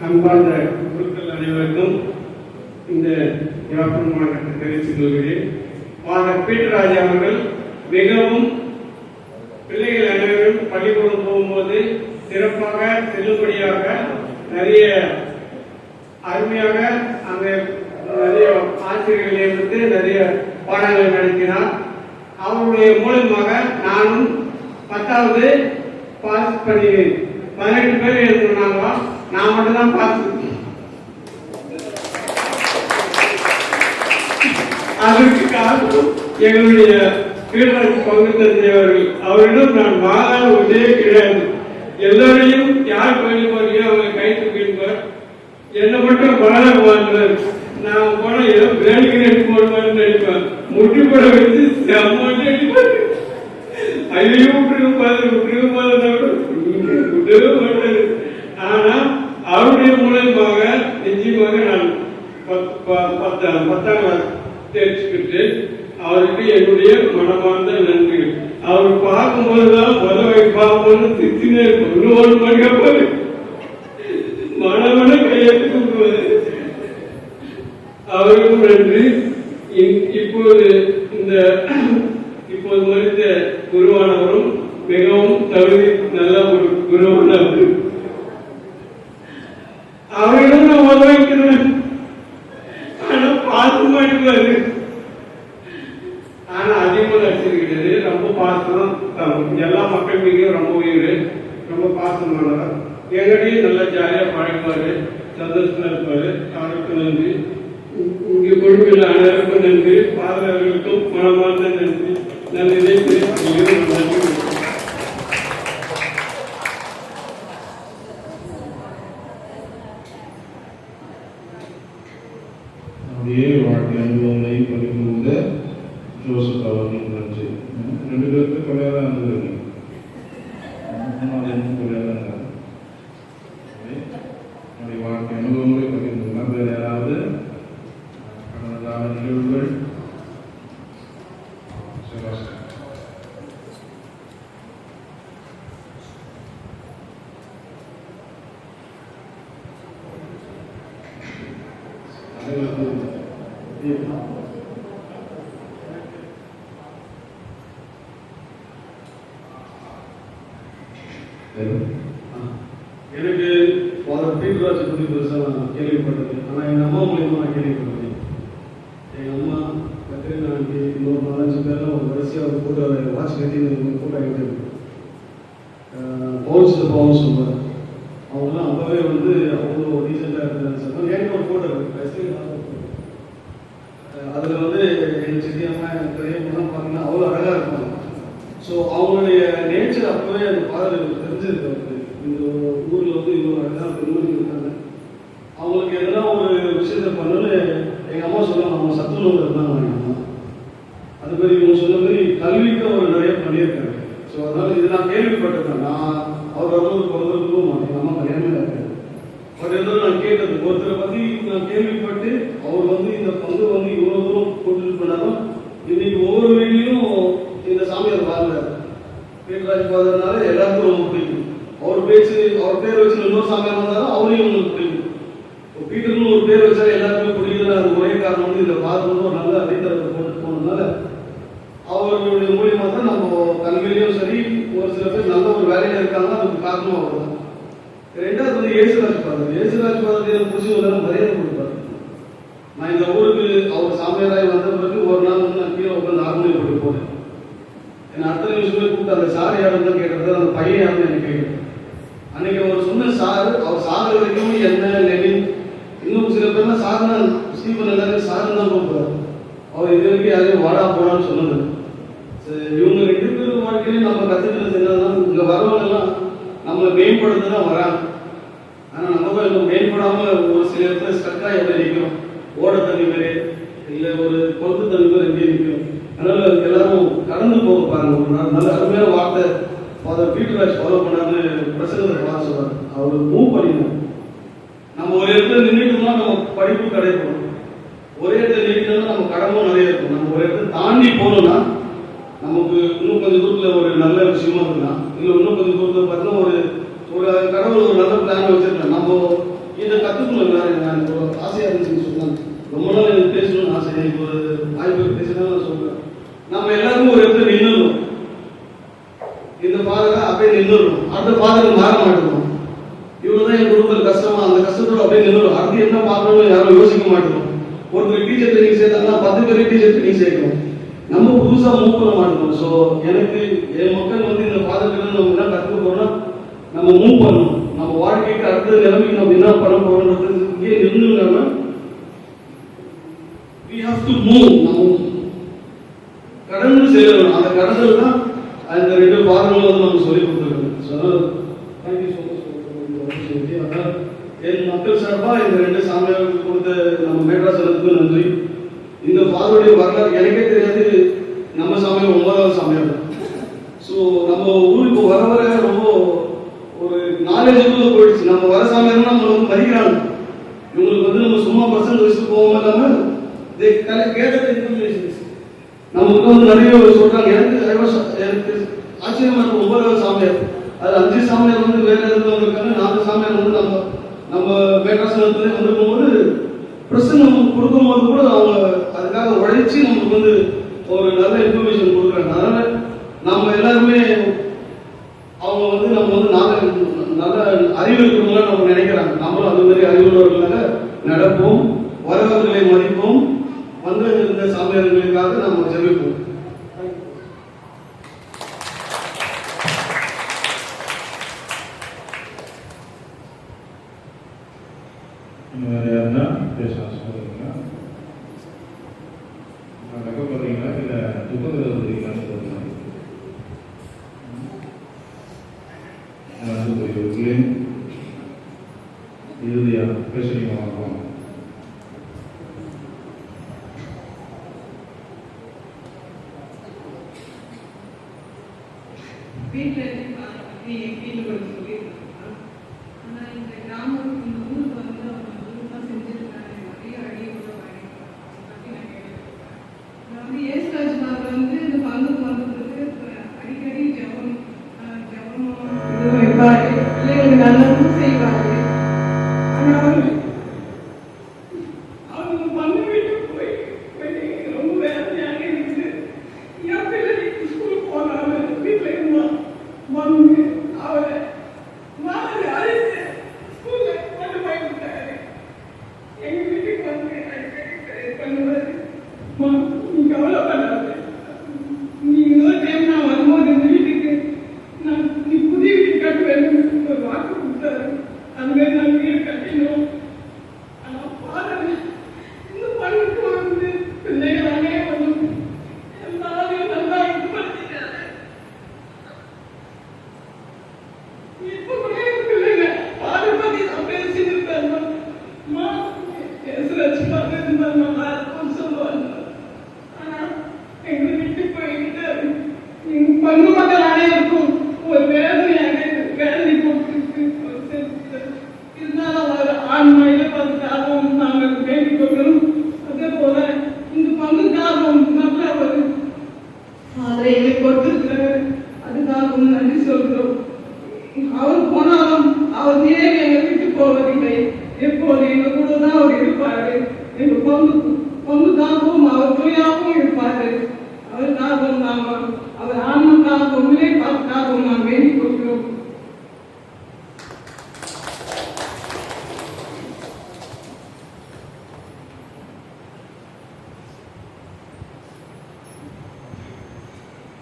அன்பார்ந்த குருக்கள் அனைவருக்கும் இந்த யாத்திரை மாநாட்டை தெரிவித்துக் கொள்கிறேன். ஃபாதர் பீட்டராஜ் அவர்கள் மிகவும் பிள்ளைகள் அனைவரும் பள்ளிக்கூடம் போகும்போது சிறப்பாக செல்லுபடியாக நிறைய அருமையாக அங்கே நிறைய ஆசிரியர்களை எடுத்து நிறைய பாடங்கள் நடத்தினார். அவருடைய மூலமாக நானும் 10வது பாஸ் பண்ணினேன். 18 பேர் எழுதுனாங்க, நான் மட்டும்தான் பாஸ். அதற்கு காரணம் எங்களுடைய கீழ்ராஜ் பங்கு தந்தையவர்கள். அவரிடம் நான் மாதான உதவியே கிடையாது. எல்லோரையும் யார் கோயிலுக்கு போறீங்க அவங்க கை தூக்கிடுவார். என்னை மட்டும் பாடமாட்டார். நான் போன ஏதோ வேலைக்கு போடுவான்னு நினைப்பேன். முட்டி போட வச்சு செம்மட்டு அடிப்பார். ஐயோ விட்டுருக்க பாரு விடவே மாட்டாரு. ஆனா அவருடைய மூலமாக நிச்சயமாக நான் 10ஆம் கிளாஸ் தேர்ச்சிக்கிட்டு அவருக்கு என்னுடைய மனமார்ந்த நன்றிகள். அவர் பார்க்கும்போதுதான் உதவி பார்ப்போம்னு திட்டினே இருக்கும். இன்னொரு மணி கேட்பாரு, மனமன கையெழுத்து கொடுக்குவாரு. அவருக்கும் நன்றி. இப்போது மறித்த குருவானவரும் மிகவும் தகுதி நல்ல ஒரு குருவானவர். அவரிடம் நான் உதவிக்கிறேன். ஆனா பாசம் மாட்டுவாரு. ஆனா அதிகமாக நடிச்சிருக்கிறது. ரொம்ப பாசம். எல்லா மக்கள் மீதும் ரொம்ப உயிர். ரொம்ப பாசமானவர். எங்கடையும் நல்லா ஜாலியா பழகுவாரு. சந்தோஷமா இருப்பாரு. அவருக்கு நன்றி. இங்கே கொடுமையில் அனைவருக்கும் நன்றி. பாதுகாவலர்களுக்கும் மனமார்ந்த நன்றி. நன்றி. நம்முடைய வாழ்க்கை அனுபவங்களை பகிர்ந்த ஜோசப் அவர்களுக்கு நன்றி. 2 பேருக்கு கொலையாக தான் இருந்தது. 3வது கொலையாக தான் இருந்தாங்க. நம்முடைய வாழ்க்கை அனுபவங்களை பகிர்ந்துதான். வேறு யாராவது கடந்ததாக நிகழ்வுகள்? எனக்கு ஃபாதர் பீட்டராஜ் பற்றி பெருசாக நான் கேள்விப்பட்டது. ஆனால் எங்கள் அம்மா மூலியமாக நான் கேள்விப்பட்டேன். எங்கள் அம்மா கத்திரினா ஆண்டி இன்னொரு 4-5 பேரில் ஒரு வரிசையாக ஒரு ஃபோட்டோ வாட்ச் கட்டி ஃபோட்டோ ஆகிட்டு பவுன்ஸ் பவுன் சொல்லுவார். அவங்களாம் அப்போவே வந்து அவ்வளோ ரீசெண்டாக இருந்தாங்க. எனக்கு ஒரு ஃபோட்டோ அதில் வந்து எங்கள் சித்தியம்மா எனக்கு பெரியவங்கலாம் பார்த்தீங்கன்னா அவ்வளோ அழகாக இருப்பாங்க. ஸோ அவங்களுடைய நேச்சர் அப்போவே அந்த ஃபாதர் தெரிஞ்சிருக்கு. இந்த ஊரில் வந்து இவ்வளோ அழகாக பெருமதி இருக்காங்க. அவங்களுக்கு எதனா ஒரு விஷயத்தை பண்ணாலும் எங்கள் அம்மா சொல்லுவாங்க, அவங்க சத்துணவு இருந்தாங்க. எங்கள் அம்மா அது மாதிரி இவங்க சொன்ன மாதிரி கல்விக்கு அவர் நிறைய பண்ணியிருக்காங்க. ஸோ அதனால் இது நான் கேள்விப்பட்டிருக்கேன். நான் அவர் வந்து பிறந்திருக்கவும் மாட்டேன். எங்கள் அம்மா கல்யாணமே இருக்காது. பட் இருந்தாலும் நான் கேட்டது ஒருத்தரை பற்றி நான் கேள்விப்பட்டு அவர் வந்து இந்த பங்கு வந்து இவ்வளோ தூரம் கொண்டு பண்ணாலும் இன்னைக்கு ஒவ்வொரு வீட்லையும் இந்த சாமியார் வாழ்ந்தார். பீட்டராஜ் ஃபாதர்னால எல்லாருக்கும் ரொம்ப பிடிக்கும். அவர் பேர் வச்சு இன்னொரு சாமியார் வந்தாலும் அவரையும் உங்களுக்கு பிடிக்கும். பீட்டர்னு ஒரு பேர் வச்சா எல்லாருமே பிடிக்கல. அது ஒரே காரணம் வந்து இதை பார்க்கணும் ஒரு நல்ல அடித்தரத்தை போட்டு போனதுனால அவர்களுடைய மூலியமாக தான் நம்ம கல்வியிலையும் சரி ஒரு சில பேர் நல்ல ஒரு வேலையில இருக்காங்க. அதுக்கு காரணம் அவர் தான். 2வது வந்து இயேசுராஜ் ஃபாதர் எனக்கு பிடிச்சி ஒரு நேரம் மரியாதை கொடுப்பாரு. நான் இந்த ஊருக்கு அவர் சாமியாராய் வந்த பிறகு ஒரு நாள் வந்து நான் கீழே உட்காந்து ஆர்மோனியம் போட்டு போனேன். என்னை அத்தனை விஷயமே கூப்பிட்டு அந்த சார் யாரும் தான் கேட்டது, அந்த பையன் யாருன்னு எனக்கு கேட்குறேன். அன்னைக்கு அவர் சொன்ன சார், அவர் சாகிற வரைக்கும் என்ன லெனின் இன்னும் சில பேர்லாம் சார்னா ஸ்டீபன் எல்லாரும் சாருன்னு தான் கூப்பிடுவார். அவர் இது வரைக்கும் யாரையும் வாடா போடான்னு சொன்னது. இவங்க 2 பேரும் வாழ்க்கையிலையும் நம்ம கற்றுக்கிறது என்னதான் இங்கே வரவங்கெல்லாம் நம்மளை மேம்படுத்த தான் வராங்க. ஆனால் நம்ம தான் இன்னும் மேம்படாமல் ஒரு சில இடத்துல ஸ்ட்ரக்காக எப்படி நிற்கிறோம், ஓட தண்ணி மாதிரி இல்லை ஒரு கொத்து தண்ணி மாதிரி எப்படி நிற்கிறோம். அதனால் எல்லாரும் கடந்து போக பாருங்க. ஒரு நாள் நல்ல அருமையான வார்த்தை ஃபாதர் பீட்டர் ராஜ் ஃபாலோ பண்ணான்னு பிரசங்கத்தை பார்த்து சொல்றாரு. அவர் மூவ் பண்ணிடணும். நம்ம ஒரு இடத்துல நின்றுட்டோம்னா நம்ம படிப்பு கிடைக்கும், ஒரே இடத்துல நின்றுட்டோம்னா நம்ம கடமும் நிறைய இருக்கும். நம்ம ஒரு இடத்துல தாண்டி போகணும்னா நமக்கு இன்னும் கொஞ்சம் தூரத்தில் ஒரு நல்ல விஷயமா இருக்கலாம், இல்லை இன்னும் கொஞ்சம் தூரத்தில் பார்த்தீங்கன்னா ஒரு கடவுள் ஒரு நல்ல பிளான் வச்சிருக்கலாம். நம்ம இதை கற்றுக்கணும். நான் இப்போ ஆசையாக இருந்துச்சுன்னு சொன்னாங்க, ரொம்ப நாள் எனக்கு பேசணும்னு ஆசை, எனக்கு ஒரு வாய்ப்பு பேசினா நான் சொல்கிறேன். நம்ம எல்லாருக்கும் ஒரு இடத்துல நின்றுடும், இந்த ஃபாதரை அப்படியே நின்றுடும், அடுத்த ஃபாதருக்கு மாற மாட்டோம். இவ்வளவுதான் என் குடும்பத்தில் கஷ்டமா, அந்த கஷ்டத்தோட அப்படியே நின்றுடும். அடுத்து என்ன பார்க்கணும்னு யாரும் யோசிக்க மாட்டோம். ஒருத்தர் டீச்சர் ட்ரைனிங் சேர்த்தாங்கன்னா 10 பேர் டீச்சர் ட்ரைனிங் சேர்க்கணும். நம்ம புதுசா மூவ் பண்ண மாட்டோம். ஸோ எனக்கு என் மக்கள் வந்து இந்த ஃபாதர்கிட்ட நம்ம என்ன கற்றுக்க போறோம்னா நம்ம மூவ் பண்ணணும். நம்ம வாழ்க்கைக்கு அடுத்த நிலைமைக்கு நம்ம என்ன பண்ண போறோம்ன்றது இங்கே நின்றுடாம we have to move. நம்ம கடந்து செல்லணும். அந்த கடந்தல் தான் அந்த 2 பாதங்களும் வந்து நமக்கு சொல்லி கொடுத்துருக்காங்க. So thank you so much. அதான் என் மக்கள் சார்பாக இந்த 2 சாமியாருக்கு கொடுத்த நம்ம மேட்ராசனுக்கு நன்றி. இந்த ஃபாதருடைய வரலாறு எனக்கே தெரியாது. நம்ம சாமியார் 9வது சாமியார். ஸோ நம்ம ஊருக்கு வர வர ரொம்ப ஒரு நாலேஜுக்குள்ள போயிடுச்சு. நம்ம வர சாமியார்னா நம்ம வந்து மதிக்கிறாங்க. இவங்களுக்கு வந்து நம்ம சும்மா பர்சன்ட் வச்சுட்டு போகாம இல்லாமல் நமக்கு வந்து நிறைய சொல்றாங்க. எனக்கு ஆச்சரியமா இருக்கும். 9வது சாமியார், அது 5 சாமியார் வந்து வேற இடத்துல வந்திருக்காங்க, 4 சாமியார் வந்து நம்ம மேட்ராசனத்துல வந்திருக்கும்போது பிரசங்கம் கொடுக்கும்போது கூட அவங்க அதுக்காக உழைச்சி நமக்கு வந்து ஒரு நல்ல இன்ஃபர்மேஷன் கொடுக்குறாங்க. அதனால நம்ம எல்லாருமே அவங்க வந்து நம்ம வந்து நல்ல அறிவு இருக்கிறவங்களா நம்ம நினைக்கிறாங்க. நம்மளும் அது மாதிரி அறிவுள்ளவர்களாக நடப்போம், வரவர்களை மதிப்போம், வந்து இந்த சாமியார்களுக்காக நம்ம ஜெபிப்போம். யாருன்னா பேச ஆசைப்படுறீங்களா? நடக்க போறீங்களா இல்லை துக்கத்தில் இருக்கிறீங்களான்னு சொல்லுங்க. இறுதியா பேசுறீங்க.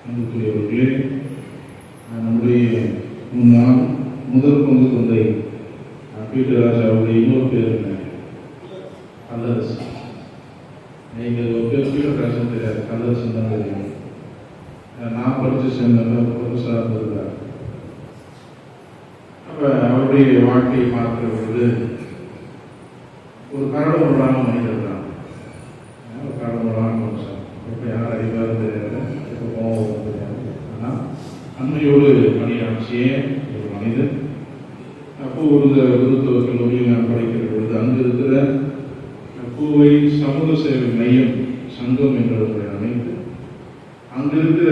அன்புக்குரியவர்களே, நம்முடைய முன்னாள் முதல் பங்கு தந்தை பீட்டர் ராஜ் அவருடைய இன்னொரு பேர் என்ன? கல்லரசு. நீங்கள் ஒரு பேர் பீட்டர் ராஜன் தெரியாது, கல்லரசன் தான் தெரியும். நான் படித்து சேர்ந்தவர் புதுசாக இருந்திருந்தார். அப்போ அவருடைய வாழ்க்கையை பார்க்கிற பொழுது ஒரு கரடுமுரடான மனிதர் தான். ஒரு கரடுமுரடான மனுஷன். இப்போ யார் அறிவார் தெரியாது, இப்போ கோபம் தெரியாது. ஆனால் அன்னையோடு பணியாற்றிய ஒரு மனிதர். அப்போ ஒரு குருத்துவ கல்லூரியில் நான் படிக்கிற பொழுது அங்கு இருக்கிற பூவை சமூக சேவை மையம் சங்கம் என்ற ஒன்றை அமைத்து அங்கு இருக்கிற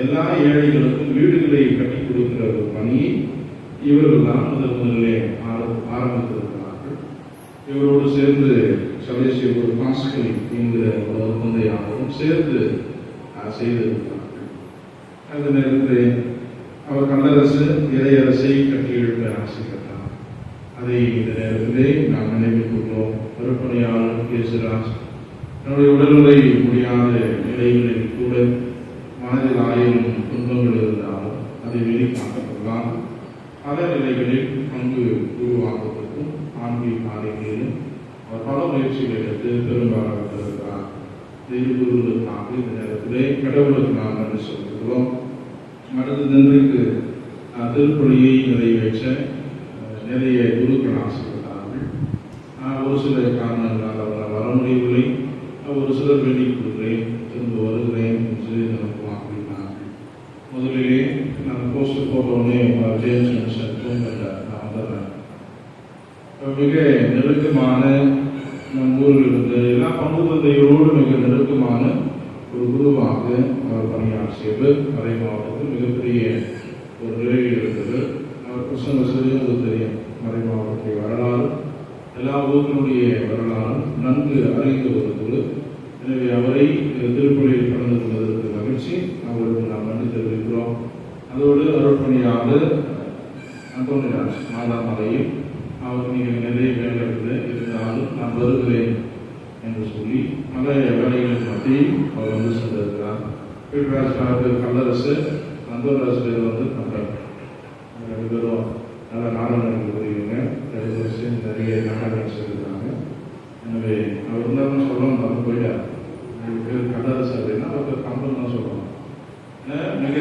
எல்லா ஏழைகளுக்கும் வீடுகளை கட்டி கொடுக்கிற ஒரு பணியை இவர்கள் தான் முதலிலே ஆரம்பித்திருக்கிறார்கள். இவரோடு சேர்ந்து சலேசிய ஒரு பாஸ்கல் என்கிற ஒரு தந்தையாகவும் சேர்ந்து செய்திருக்கிறார்கள். அந்த நேரத்தில் அவர் கல்லரசு இறையரசை கட்டி எழுப்ப ஆசைப்பட்டார். அதை இந்த நேரத்திலே நாம் நினைவு கூறுகிறோம். பொறுப்பணியாளர் கேசுராஜ் என்னுடைய உடல்நிலை முடியாத நிலைகளில் கூட மனதில் 1000 துன்பங்கள் இருந்தாலும் அதை வெளிக்காட்டப்படலாம். பல நிலைகளில் பங்கு உருவாக்குவதற்கும் ஆன்மீக காரியங்களிலும் அவர் பல முயற்சிகள் எடுத்து பெரும்பாலாக தெய்வங்களுக்காக இந்த நேரத்திலே கடவுளுக்கு நாம் நன்றி சொல்கிறோம். அடுத்தது இன்றைக்கு திருப்பலியை நிறைவேற்ற நிறைய குருக்கள் ஆசைப்பட்டார்கள். ஒரு சில காரணங்களால் அவர்கள் வர முடியவில்லை. ஒரு சிலர் வேண்டிக் கொடுக்கிறேன், திரும்ப வருகிறேன் என்று நமக்கு வாக்களித்தார்கள். முதலிலே நான் போஸ்டர் போட்டோடனே ஜேம்ஸ் நான் வந்துடுறேன். மிக நெருக்கமான நம் ஊரில் இருந்த எல்லா பங்கு தந்தைகளோடு மிக நெருக்கமான ஒரு குருவாக அவர் பணியாற்றியவர். மறை மாவட்டத்தில் மிகப்பெரிய ஒரு நிலையில் இருந்தது. அவர் பிரசங்க சிறியது தெரியும். மறை மாவட்டத்தை வரலாறு எல்லா ஊர்களுடைய வரலாறும் நன்கு அறிந்த ஒரு குரு. எனவே அவரை திருப்பலியில் கலந்து கொண்டதற்கு மகிழ்ச்சி. அவருக்கு நாம் நன்றி தெரிவிக்கிறோம். அதோடு அருட்பணியாளர் அந்தோனிராஜ் மாதாமலையில் அவர் நீங்கள் நிறைய வேலைகள் இருந்தாலும் நான் வருகிறேன் என்று சொல்லி பல வேலைகளின் மத்தியில் அவர் வந்து சென்றிருக்கிறார். வீட்டுராஜ் கல்லரசு அந்தோராஜ் பேர் வந்து கம்பன். 2 பேரும் நல்ல நாடகங்கள் புரியுங்க. நிறைய நாடகங்கள் செய்திருக்காங்க. எனவே அவர் இருந்தாலும் சொல்லணும், அவர் போயிட்டார். பேர் கல்லரசு அப்படின்னா அவருக்கு கம்பன் தான் சொல்லணும். மிக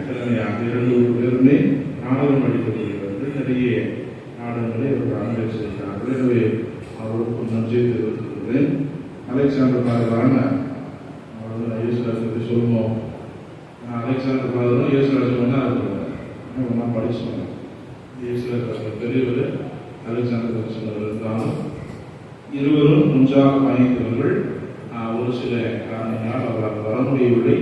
திறமையாக 2 பேருமே நாடகம் அளிக்கப்படுகிறது. நிறைய நாடகங்களை அவர்கள் அரங்கேற்றிருக்கிறார்கள். எனவே அவருக்கு நன்றியை தெரிவித்துக்கிறேன். அலெக்சாண்டர் பாதரான இயேசுராஜ் பற்றி சொல்லணும். அலெக்சாண்டர் பாதரும் இயேசுராஜ் ஒன்றா இருக்கிறாங்க. ஒன்றா படிச்சுவாங்க. இயேசுராஜ் பெரியவர், அலெக்சாண்டர் சொன்னவர் இருந்தாலும் இருவரும் முன்சாக பயணித்தவர்கள். ஒரு சில காரணங்களால் அவரால் வர முடியவில்லை.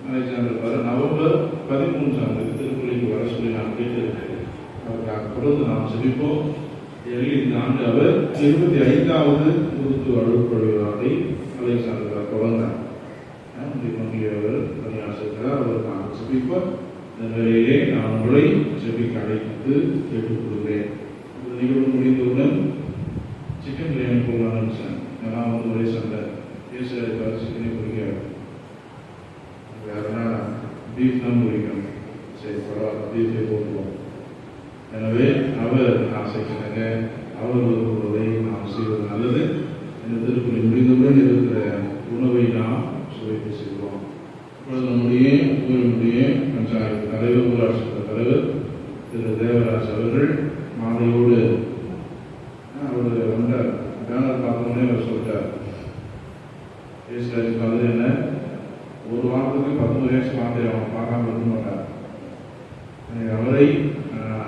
அலெக்சாண்டர் பாதர் நவம்பர் 13 திருப்பலிக்கு வர சொல்லி நான் கேட்டிருக்கிறேன். அவருக்காக தொடர்ந்து நாம் செபிப்போம். இந்த ஆண்டு அவர் 25வது குருத்துவ அழுப்பொழிவாரை அலெக்சாண்டர் தொடர்ந்தார். அவர் பணியாற்றுகிறார். அவருக்காக செபிப்போம். இந்த வேளையிலே நான் உங்களை செபிக்க அழைத்து கேட்டுக்கொள்கிறேன். இந்த நிகழ்வு முடிந்தவுடன் சிக்கன் பிரியாணி போகலான்னு நினைச்சேன். ஏன்னா ஒரே சண்டை பேசுகிற சிக்கனே பிடிக்காது. வேறனா பீஃப் தான் பிடிக்கும். சரி பரவாயில்ல, பீஃபே போட்டுவோம். எனவே அவர் ஆசைக்கிறாங்க. அவர் விரும்புவதை நாம் செய்வது நல்லது. இந்த திருப்பலி முடிந்தவுடன் இருக்கிற உணவை நாம் சுவைத்து செய்வோம். இப்பொழுது நம்முடைய ஊரினுடைய பஞ்சாயத்து தலைவர், ஊராட்சி தலைவர் திரு தேவராஜ் அவர்கள் மாலையோடு அவர் வந்தார். பேனர் பார்த்தோன்னே அவர் சொல்லிட்டார், பேசுகிறாரு அது என்ன, ஒரு வாரத்துக்கு 10 வயசு மாத்திரை அவன் பார்க்காம இருக்க மாட்டார். அவரை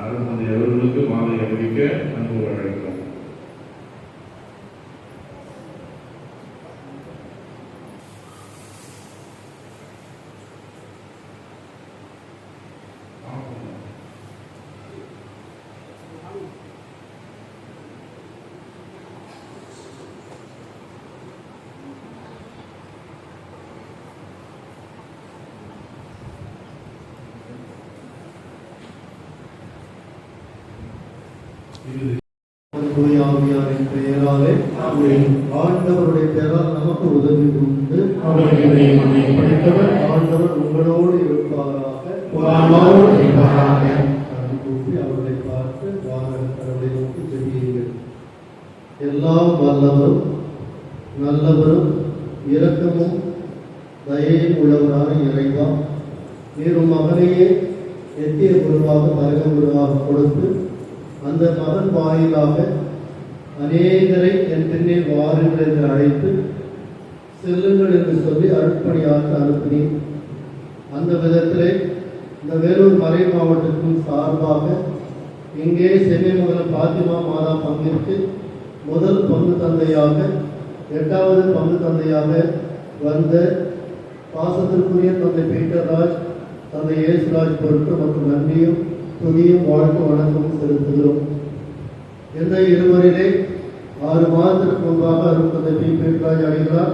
அருள்தந்தை அவர்களுக்கு மாலை அறிவிக்க அன்பு அழைக்கிறோம். தூயாவியாரின் பெயராலே ஆண்டவருடைய பெயரால் நமக்கு உதவி உண்டு. ஆண்டவர் உங்களோடு இருப்பாராக. கூப்பி அவர்களை பார்த்து கடவுளை நோக்கி ஜெபியுங்கள். எல்லாம் வல்லவரும் நல்லவரும் இரக்கமும் தயையும் உள்ளவரான இறைவா, நீர் உம் மகனையே நித்திய குருவாக தரக குருவாக கொடுத்து அந்த மகன் வாயிலாக அநேகரை என் பின்னே வாருங்கள் என்று அழைத்து செல்லுங்கள் என்று சொல்லி அருட்பணியாக அனுப்பினேன். அந்த விதத்திலே இந்த வேலூர் மறை மாவட்டத்தின் சார்பாக இங்கே சென்னைமங்கலம் பாத்திமா மாதா பங்கிற்கு முதல் பங்கு தந்தையாக 8வது பங்கு தந்தையாக வந்த பாசத்திற்குரிய தந்தை பீட்டர்ராஜ், தந்தை ஏசுராஜ் பொருட்டு மற்றும் நன்றியும் துதியும் வாழ்த்து வணக்கமும் செலுத்துகிறோம். இந்த இருவரிலே 6 மாதத்திற்கு முன்பாக அருட்தந்தை பி. பீட்டர்ராஜ் அடிகளார்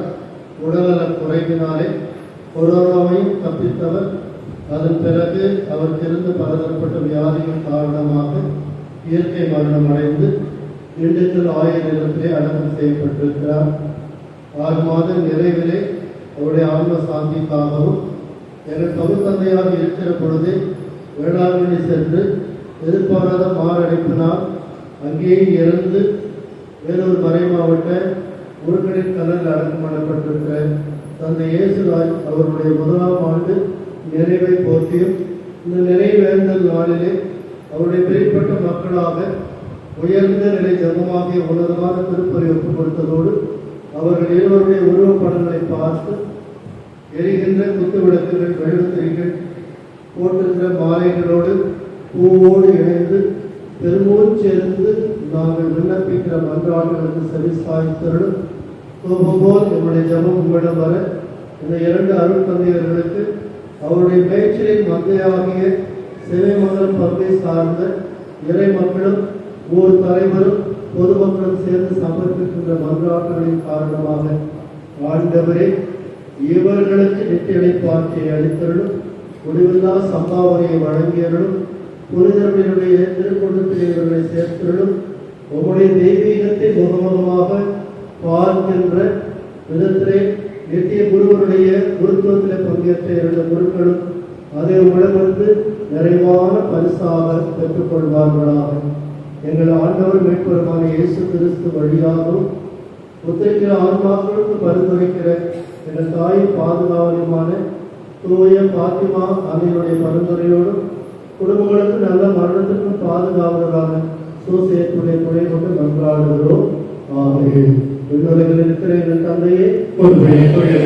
உடல்நலக் குறைவினாலே கொரோனாவையும் தப்பித்தவர். அதன் பிறகு அவருக்கு இருந்த பலதரப்பட்ட வியாதிகள் காரணமாக இயற்கை மரணம் அடைந்து திண்டுக்கல் ஆயர் இல்லத்திலே அடக்கம் செய்யப்பட்டிருக்கிறார். 6 மாத நிறைவிலே அவருடைய ஆன்ம சாந்திக்காகவும் எங்கள் பங்கு தந்தையாக இருக்கிற பொழுது வேளாங்கண்ணி சென்று எதிர்பாராத மாரடைப்பினால் அங்கேயே இறந்து வேலூர் மறை மாவட்ட முருகனின் கல்லல் அடக்கம் பண்ணப்பட்டிருக்கிற தந்தை இயேசுராஜ் அவருடைய 1ஆம் ஆண்டு நிறைவை போற்றியும் இந்த நிறைவேறுதல் நாளிலே அவருடைய பிரிப்பட்ட மக்களாக உயர்ந்த நிலை ஜபமாகிய உன்னதமான திருப்பலி ஒப்புக் கொடுத்ததோடு அவர்கள் இருவருடைய உருவப்படங்களை பார்த்து எரிகின்ற குத்து விளக்குகள் மெழுகுத்திரிகள் போட்டிருக்கிற மாலைகளோடு பூவோடு இணைந்து பெருமூச்செறிந்து நாங்கள் விண்ணப்பிக்கிற மன்றாடுகளுக்கு செவி சாய்த்தருளும். போல் என்னுடைய ஜபம் உங்களிடம் வர இந்த 2 அருள் தந்தையர்களுக்கு அவருடைய பேச்சிலின் மந்தையாகிய சென்னைமங்கலம் பங்கை சார்ந்த இறை மக்களும் ஊர் தலைவரும் பொதுமக்களும் சேர்ந்து சமர்ப்பிக்கின்ற மன்றாட்டுகளின் காரணமாக ஆண்டவரே இவர்களுக்கு நித்தியடை பாற்றியை அளித்தருளும், முடிவில்லா சம்பாவனையை வழங்கியருளும், புனிதர்களுடைய திருக்கூட்டத்தில் இவர்களை சேர்த்தருளும். உங்களுடைய தெய்வீகத்தை முகமுகமாக பார்க்கின்ற விதத்திலே நித்திய குருவருடைய குருத்துவத்தில் பங்கேற்ற 2 குருக்களும் அதை உடம்பு நிறைவான பரிசாக பெற்றுக்கொள்வார்களாக. எங்கள் ஆண்டவர் மீட்பருமான இயேசு கிறிஸ்து வழியாகவும் புத்திரிக்கிற ஆன்மாக்களுக்கு பரிந்துரைக்கிற எங்கள் தாயின் பாதுகாவலுமான தூய பாத்திமா அன்னையுடைய பரிந்துரையோடும் குடும்பங்களுக்கு நல்ல மரணத்திற்கும் பாதுகாவலரான சூசேத்துடைய துணை கொண்டு மன்றாடுகிறோம். ஆமென். விண்ணுலகில் இருக்கிற எங்கள் தந்தையே, அவருடைய மரியே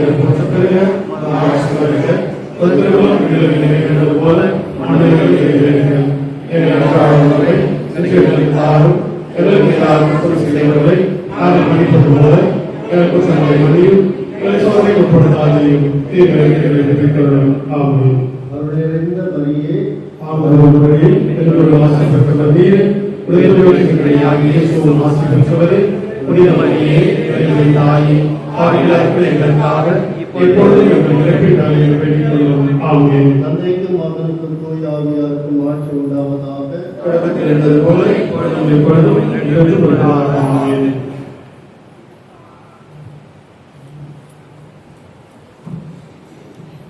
தந்தைக்கும் மகனுக்கும் தூய ஆவியாருக்கும் ஆட்சி உண்டாவதாக.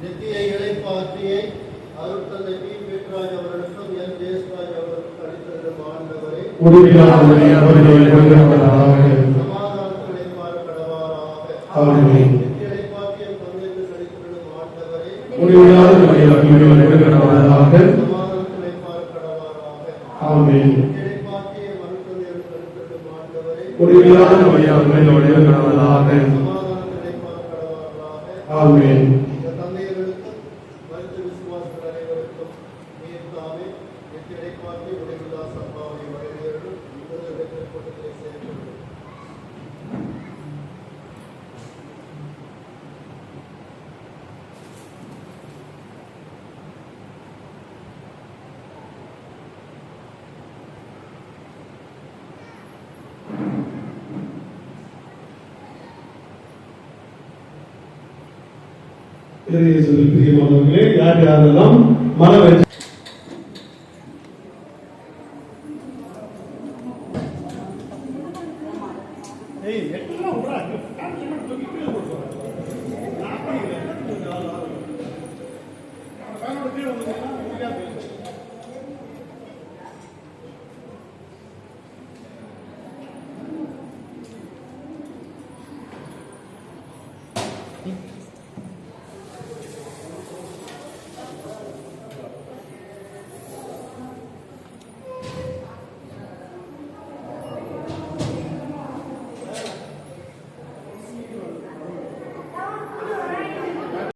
நித்திய இளைப்பாற்றியை அருட்தந்தை பி. பீட்டர்ராஜ் அவர்களுக்கும் என். ஜேசுராஜ் அவர்களுக்கும் அளித்திருக்கும் ஆண்டவரே, சமாதானத்தை பார்க்கடவாராக. நித்திய இளைப்பாற்றியை பங்கேற்று கழித்திருக்கும் ஆண்டவரே, சமாதானத்தை பார்க்கடவாராக. இளைப்பாற்றியை மறுத்தந்தையில் கழித்திருக்கும் ஆண்டவரே, சமாதானத்தை பார்க்கடவாராக. தந்தையர்களுக்கும் மருத்துவ விசுவாசங்கள் அனைவருக்கும் நீர் தாமே நித்திய இளைப்பாற்றி உடைவில்லா சம்பாவனை வழங்கியவர்கள் கூட்டத்திலே சேர்க்கிறது. பிரியமானவர்களே, யார் யாரெல்லாம் மன Thank you.